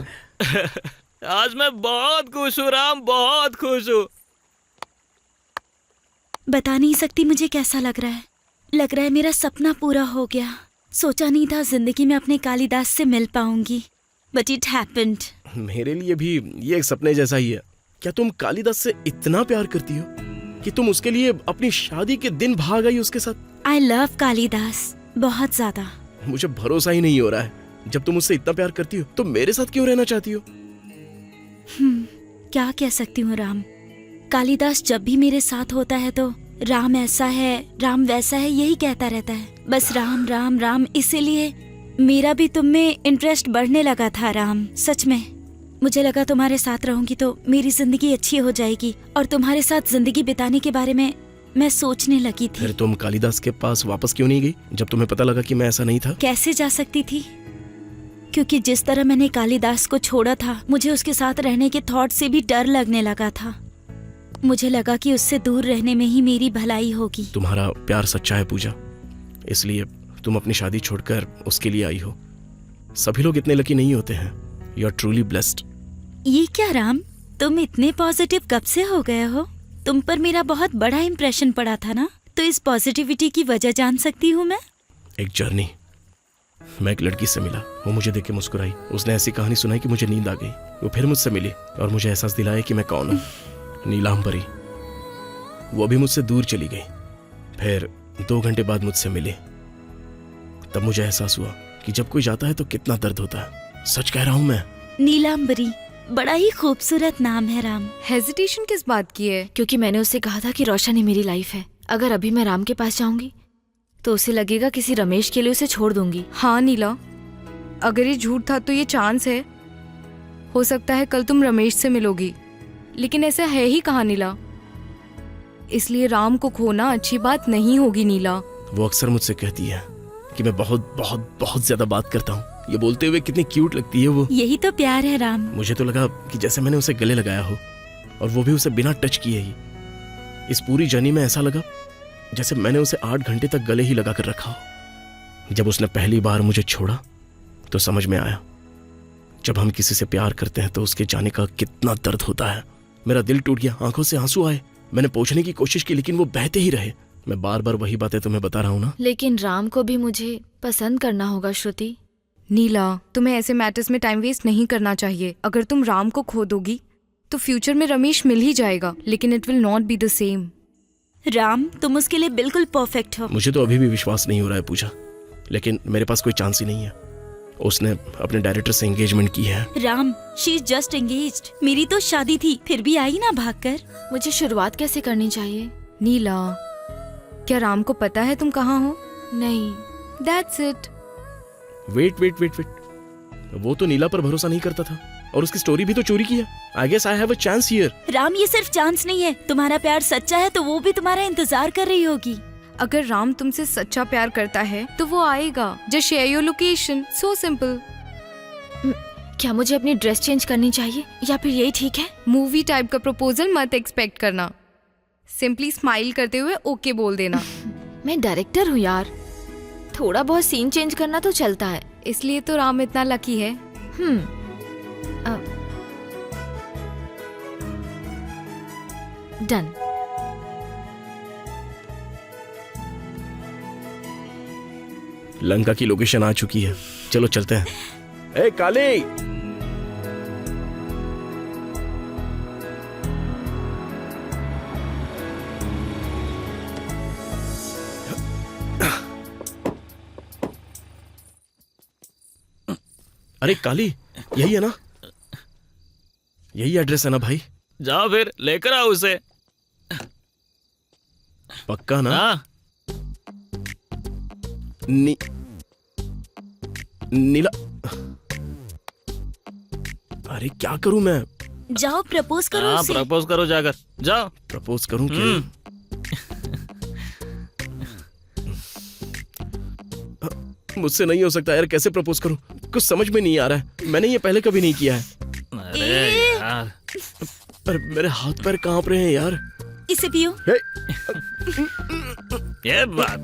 [SPEAKER 3] आज मैं बहुत खुश हूँ राम, बहुत खुश हूँ।
[SPEAKER 5] बता नहीं सकती मुझे कैसा लग रहा है। लग रहा है मेरा सपना पूरा हो गया। सोचा नहीं था जिंदगी में अपने कालिदास से मिल पाऊंगी, बट इट हैपेंड।
[SPEAKER 1] मेरे लिए भी ये एक सपने जैसा ही है। क्या तुम कालिदास से इतना प्यार करती हो कि तुम उसके लिए अपनी शादी के दिन भाग आई उसके साथ?
[SPEAKER 5] आई लव कालिदास बहुत ज्यादा।
[SPEAKER 1] मुझे भरोसा ही नहीं हो रहा है। जब तुम उससे इतना प्यार करती हो तो मेरे साथ क्यों रहना चाहती हो?
[SPEAKER 5] क्या कह सकती हूँ राम। कालिदास जब भी मेरे साथ होता है तो राम ऐसा है, राम वैसा है, यही कहता रहता है। बस राम राम राम। इसीलिए मेरा भी तुम में इंटरेस्ट बढ़ने लगा था राम। सच में मुझे लगा तुम्हारे साथ रहूंगी तो मेरी जिंदगी अच्छी हो जाएगी, और तुम्हारे साथ जिंदगी बिताने के बारे में मैं सोचने लगी थी।
[SPEAKER 1] फिर तुम कालिदास के पास वापस क्यों नहीं गई जब तुम्हें पता लगा कि मैं ऐसा नहीं था?
[SPEAKER 5] कैसे जा सकती थी, क्योंकि जिस तरह मैंने कालिदास को छोड़ा था मुझे उसके साथ रहने के थॉट से भी डर लगने लगा था। मुझे लगा कि उससे दूर रहने में ही मेरी भलाई होगी।
[SPEAKER 1] तुम्हारा प्यार सच्चा है पूजा, इसलिए तुम अपनी शादी छोड़कर उसके लिए आई हो। सभी लोग इतने लकी नहीं होते हैं। You are truly blessed.
[SPEAKER 5] ये क्या राम, तुम इतने पॉजिटिव कब से हो गए हो? तुम पर मेरा बहुत बड़ा इम्प्रेशन पड़ा था ना, तो इस पॉजिटिविटी की वजह जान सकती हूँ मैं?
[SPEAKER 1] एक जर्नी। मैं एक लड़की से मिला, वो मुझे देख के मुस्कुराई। उसने ऐसी कहानी सुनाई कि मुझे नींद आ गई। वो फिर मुझसे मिली और मुझे एहसास दिलाया कि मैं कौन हूँ। नीलांबरी। वो भी मुझसे दूर चली गई। फिर 2 घंटे बाद मुझसे मिली। तब मुझे एहसास हुआ कि जब कोई जाता है तो कितना दर्द होता है। सच कह रहा हूँ मैं।
[SPEAKER 5] नीलांबरी बड़ा ही खूबसूरत नाम है राम।
[SPEAKER 4] हेजिटेशन किस बात की है?
[SPEAKER 2] क्योंकि मैंने उससे कहा था कि रोशन ही मेरी लाइफ है। अगर अभी मैं राम के पास जाऊंगी तो उसे लगेगा किसी रमेश के लिए उसे छोड़ दूंगी।
[SPEAKER 4] हाँ नीला, अगर ये झूठ था तो ये चांस है, हो सकता है कल तुम रमेश से मिलोगी, लेकिन ऐसा है ही कहाँ नीला। इसलिए राम को खोना अच्छी बात नहीं होगी नीला।
[SPEAKER 1] वो अक्सर मुझसे कहती है कि मैं बहुत बहुत बहुत ज्यादा बात करता हूँ। ये बोलते हुए कितनी क्यूट लगती है वो।
[SPEAKER 5] यही तो प्यार है राम।
[SPEAKER 1] मुझे तो लगा कि जैसे मैंने उसे गले लगाया हो, और वो भी उसे बिना टच किए ही। इस पूरी जर्नी में ऐसा लगा जैसे मैंने उसे 8 घंटे तक गले ही लगा कर रखा हो। जब उसने पहली बार मुझे छोड़ा तो समझ में आया, जब हम किसी से प्यार करते हैं तो उसके जाने का कितना दर्द होता है। मेरा दिल टूट गया, आंखों से आंसू आए। मैंने पूछने की कोशिश की लेकिन वो बहते ही रहे। मैं बार बार वही बातें तुम्हें बता रहा हूँ ना।
[SPEAKER 2] लेकिन राम को भी मुझे पसंद करना होगा श्रुति।
[SPEAKER 4] नीला, तुम्हें ऐसे मैटर्स में टाइम वेस्ट नहीं करना चाहिए। अगर तुम राम को खो दोगी तो फ्यूचर में रमेश मिल ही जाएगा, लेकिन it will not be the same.
[SPEAKER 5] Ram तुम उसके लिए बिल्कुल परफेक्ट हो।
[SPEAKER 1] मुझे तो अभी भी विश्वास नहीं हो रहा है पूजा, लेकिन मेरे पास कोई चांस ही नहीं है। उसने अपने डायरेक्टर से एंगेजमेंट की है।
[SPEAKER 5] Ram she is just engaged. मेरी तो शादी थी, फिर भी आई ना भागकर।
[SPEAKER 2] मुझे शुरुआत कैसे करनी चाहिए?
[SPEAKER 4] नीला, क्या राम को पता है तुम कहाँ हो?
[SPEAKER 2] नहीं।
[SPEAKER 4] That's it.
[SPEAKER 1] Wait wait wait wait, वो तो नीला पर भरोसा नहीं करता था और उसकी स्टोरी भी तो चोरी किया। I guess I have a chance here.
[SPEAKER 5] Ram ये सिर्फ चांस नहीं है, तुम्हारा प्यार सच्चा है तो वो भी तुम्हारा इंतजार कर रही होगी।
[SPEAKER 4] अगर राम तुमसे सच्चा प्यार करता है तो वो आएगा। Just share your location, so simple.
[SPEAKER 2] क्या मुझे अपनी ड्रेस चेंज करनी चाहिए या फिर यही ठीक है?
[SPEAKER 4] मूवी टाइप का प्रपोजल मत एक्सपेक्ट करना। सिंपली स्माइल करते हुए ओके बोल देना।
[SPEAKER 2] मैं डायरेक्टर हूँ यार, थोड़ा बहुत सीन चेंज करना तो चलता है।
[SPEAKER 4] इसलिए तो राम इतना लकी है।
[SPEAKER 2] डन।
[SPEAKER 1] लंका की लोकेशन आ चुकी है, चलो चलते हैं। ए काली, अरे काली, यही है ना? यही एड्रेस है ना भाई?
[SPEAKER 3] जाओ फिर लेकर आओ उसे।
[SPEAKER 1] पक्का ना?
[SPEAKER 3] हाँ
[SPEAKER 1] नीला, अरे क्या करूं मैं?
[SPEAKER 5] जाओ प्रपोज करो
[SPEAKER 3] हाँ,
[SPEAKER 5] उसे।
[SPEAKER 3] प्रपोज करो जाकर, जाओ।
[SPEAKER 1] प्रपोज करूं क्या? मुझसे नहीं हो सकता यार, कैसे प्रपोज करूं? कुछ समझ में नहीं आ रहा है, मैंने ये पहले कभी नहीं किया है।
[SPEAKER 3] अरे यार,
[SPEAKER 1] अरे मेरे हाथ पैर कांप रहे हैं यार।
[SPEAKER 5] इसे पियो।
[SPEAKER 1] हे,
[SPEAKER 3] ये बात।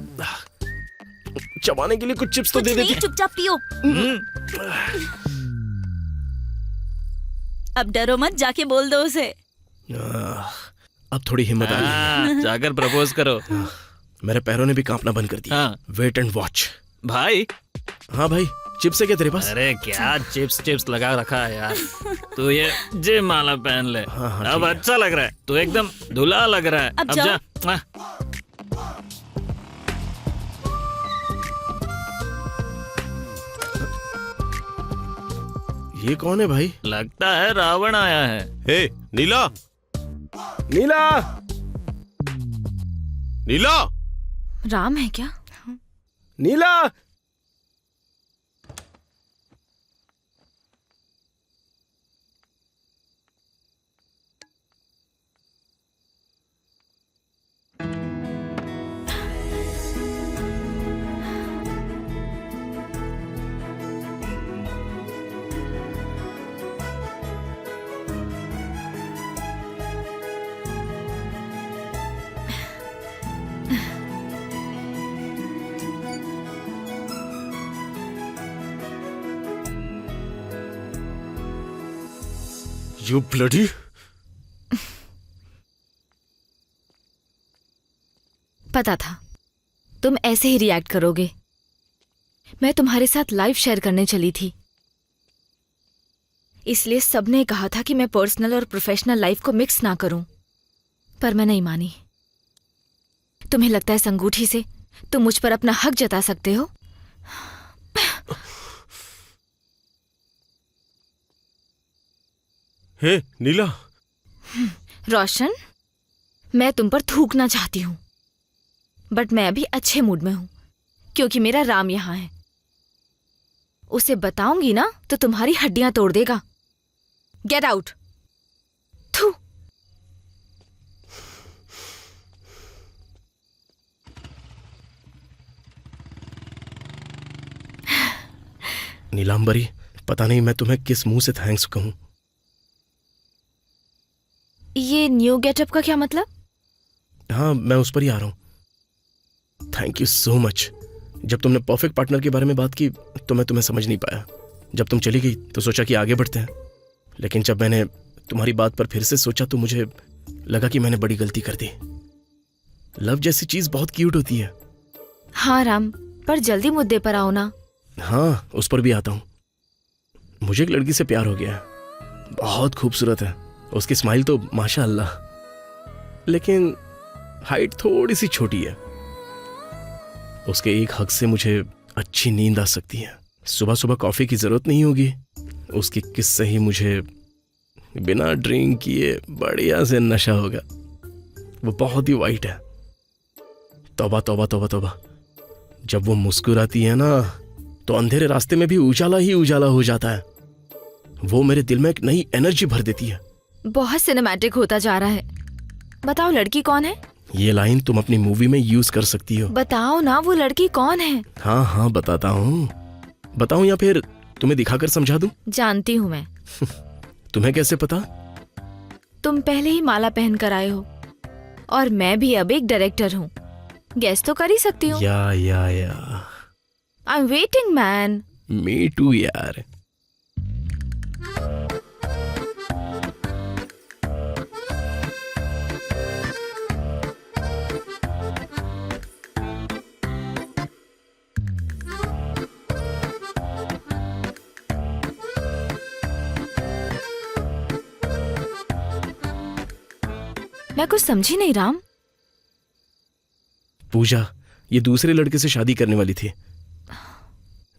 [SPEAKER 1] चबाने के लिए कुछ चिप्स तो
[SPEAKER 5] कुछ
[SPEAKER 1] दे
[SPEAKER 5] नहीं,
[SPEAKER 1] देते।
[SPEAKER 5] चुपचाप पियो। अब डरो मत, जाके बोल दो उसे।
[SPEAKER 1] अब थोड़ी हिम्मत आ गई।
[SPEAKER 3] हाँ, जाकर प्रपोज करो।
[SPEAKER 1] मेरे पैरों ने भी कांपना बंद कर दिया।
[SPEAKER 3] हाँ।
[SPEAKER 1] Wait and watch.
[SPEAKER 3] भाई,
[SPEAKER 1] हाँ भाई, चिप्स है क्या तेरे पास?
[SPEAKER 3] अरे क्या चिप्स लगा रखा है यार। तू ये जिम माला पहन ले।
[SPEAKER 1] हाँ, हाँ,
[SPEAKER 3] अब
[SPEAKER 1] ठीक है।
[SPEAKER 3] अच्छा लग रहा है, तू एकदम दूल्हा लग रहा है।
[SPEAKER 5] अब
[SPEAKER 3] अब
[SPEAKER 5] जाओ।
[SPEAKER 3] जा। हाँ।
[SPEAKER 1] ये कौन है भाई?
[SPEAKER 3] लगता है रावण आया है।
[SPEAKER 6] हे नीला,
[SPEAKER 1] नीला,
[SPEAKER 6] नीला,
[SPEAKER 2] राम है क्या?
[SPEAKER 1] नीला।
[SPEAKER 6] You bloody.
[SPEAKER 2] पता था तुम ऐसे ही रिएक्ट करोगे। मैं तुम्हारे साथ लाइफ शेयर करने चली थी, इसलिए सबने कहा था कि मैं पर्सनल और प्रोफेशनल लाइफ को मिक्स ना करूं, पर मैं नहीं मानी। तुम्हें लगता है इस अंगूठी से तुम मुझ पर अपना हक जता सकते हो?
[SPEAKER 6] हे नीला,
[SPEAKER 2] रोशन, मैं तुम पर थूकना चाहती हूं, बट मैं अभी अच्छे मूड में हूं क्योंकि मेरा राम यहां है। उसे बताऊंगी ना तो तुम्हारी हड्डियां तोड़ देगा। Get out. थू।
[SPEAKER 1] नीलांबरी, पता नहीं मैं तुम्हें किस मुंह से थैंक्स कहूं।
[SPEAKER 2] ये न्यू गेटअप का क्या मतलब?
[SPEAKER 1] हाँ, मैं उस पर ही आ रहा हूं। Thank you so much. जब तुमने परफेक्ट पार्टनर के बारे में बात की तो मैं तुम्हें समझ नहीं पाया। जब तुम चली गई तो सोचा कि आगे बढ़ते हैं, लेकिन जब मैंने तुम्हारी बात पर फिर से सोचा तो मुझे लगा कि मैंने बड़ी गलती कर दी। लव जैसी चीज बहुत क्यूट होती है।
[SPEAKER 2] हाँ राम, पर जल्दी मुद्दे पर आओ ना।
[SPEAKER 1] हाँ, उस पर भी आता हूं। मुझे एक लड़की से प्यार हो गया है, बहुत खूबसूरत है। उसकी स्माइल तो माशाअल्लाह, लेकिन हाइट थोड़ी सी छोटी है। उसके एक हक से मुझे अच्छी नींद आ सकती है। सुबह सुबह कॉफी की जरूरत नहीं होगी। उसकी किस से ही मुझे बिना ड्रिंक किए बढ़िया से नशा होगा। वो बहुत ही वाइट है। तौबा तौबा तौबा तौबा, जब वो मुस्कुराती है ना तो अंधेरे रास्ते में भी उजाला ही उजाला हो जाता है। वो मेरे दिल में एक नई एनर्जी भर देती है।
[SPEAKER 2] बहुत सिनेमैटिक होता जा रहा है। बताओ लड़की कौन है?
[SPEAKER 1] ये लाइन तुम अपनी मूवी में यूज कर सकती हो।
[SPEAKER 2] बताओ ना, वो लड़की कौन है?
[SPEAKER 1] हाँ हाँ, बताता हूँ। बताऊं या फिर तुम्हें दिखाकर समझा दूं?
[SPEAKER 2] जानती हूँ मैं।
[SPEAKER 1] तुम्हें कैसे पता?
[SPEAKER 2] तुम पहले ही माला पहन कर आए हो और मैं भी अब एक डायरेक्टर हूँ। गेस तो कर ही सकती हूँ।
[SPEAKER 1] या
[SPEAKER 2] I am waiting man.
[SPEAKER 1] Me too यार।
[SPEAKER 2] मैं कुछ समझी नहीं राम।
[SPEAKER 1] पूजा ये दूसरे लड़के से शादी करने वाली थी,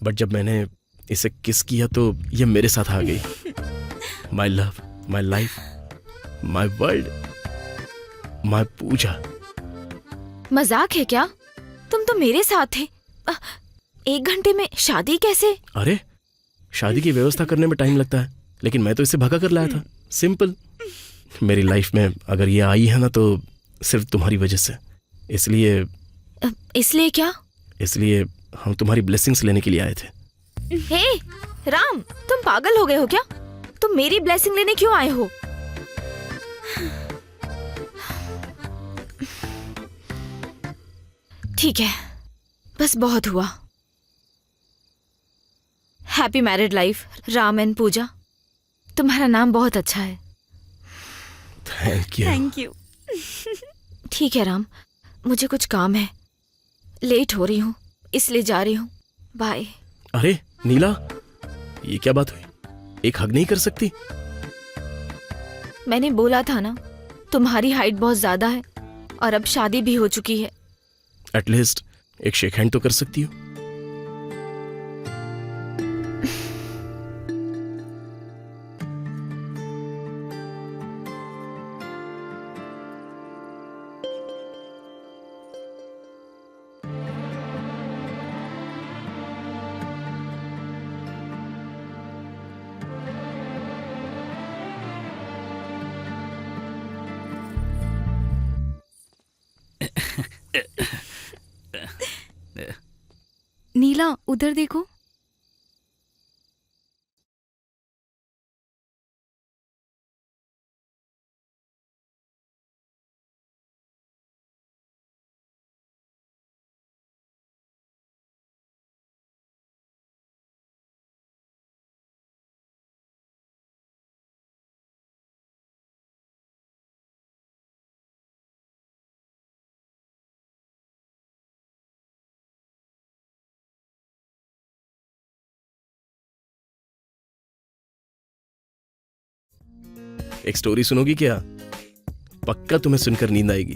[SPEAKER 1] बट जब मैंने इसे किस किया तो ये मेरे साथ आ गई। My love, my life, my world, my Pooja.
[SPEAKER 2] मजाक है क्या? तुम तो मेरे साथ थे। 1 घंटे में शादी कैसे?
[SPEAKER 1] अरे शादी की व्यवस्था करने में टाइम लगता है, लेकिन मैं तो इसे भगा कर लाया था। सिंपल। मेरी लाइफ में अगर ये आई है ना तो सिर्फ तुम्हारी वजह से।
[SPEAKER 2] इसलिए क्या?
[SPEAKER 1] इसलिए हम तुम्हारी ब्लेसिंग्स लेने के लिए आए थे।
[SPEAKER 2] हे राम, तुम पागल हो गए हो क्या? तुम मेरी ब्लेसिंग लेने क्यों आए हो? ठीक है, बस बहुत हुआ। Happy married life Ram and Pooja. तुम्हारा नाम बहुत अच्छा है।
[SPEAKER 1] Thank you.
[SPEAKER 5] Thank you.
[SPEAKER 2] ठीक है राम, मुझे कुछ काम है, लेट हो रही हूँ इसलिए जा रही हूँ। बाय।
[SPEAKER 1] अरे नीला, ये क्या बात हुई? एक हग नहीं कर सकती?
[SPEAKER 2] मैंने बोला था ना, तुम्हारी हाइट बहुत ज्यादा है और अब शादी भी हो चुकी है।
[SPEAKER 1] एटलीस्ट एक शेक हैंड तो कर सकती हो।
[SPEAKER 4] नीला उधर देखो।
[SPEAKER 1] एक स्टोरी सुनोगी क्या? पक्का तुम्हें सुनकर नींद आएगी।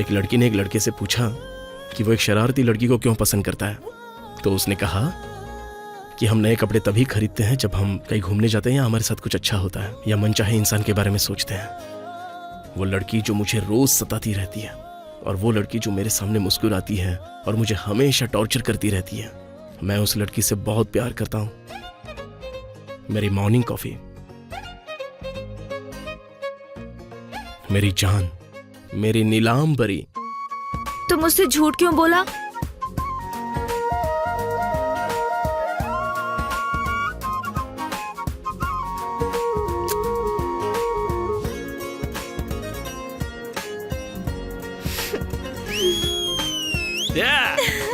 [SPEAKER 1] एक लड़की ने एक लड़के से पूछा कि वो एक शरारती लड़की को क्यों पसंद करता है। तो उसने कहा कि हम नए कपड़े तभी खरीदते हैं जब हम कहीं घूमने जाते हैं या हमारे साथ कुछ अच्छा होता है या मनचाहे इंसान के बारे में सोचते हैं। वो लड़की जो मुझे रोज सताती रहती है और वो लड़की जो मेरे सामने मुस्कुराती है और मुझे हमेशा टॉर्चर करती रहती है, मैं उस लड़की से बहुत प्यार करता हूं। मेरी मॉर्निंग कॉफी, मेरी जान, मेरी नीलाम परी।
[SPEAKER 2] तुम मुझसे झूठ क्यों बोला?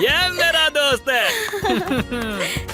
[SPEAKER 3] ये मेरा दोस्त है।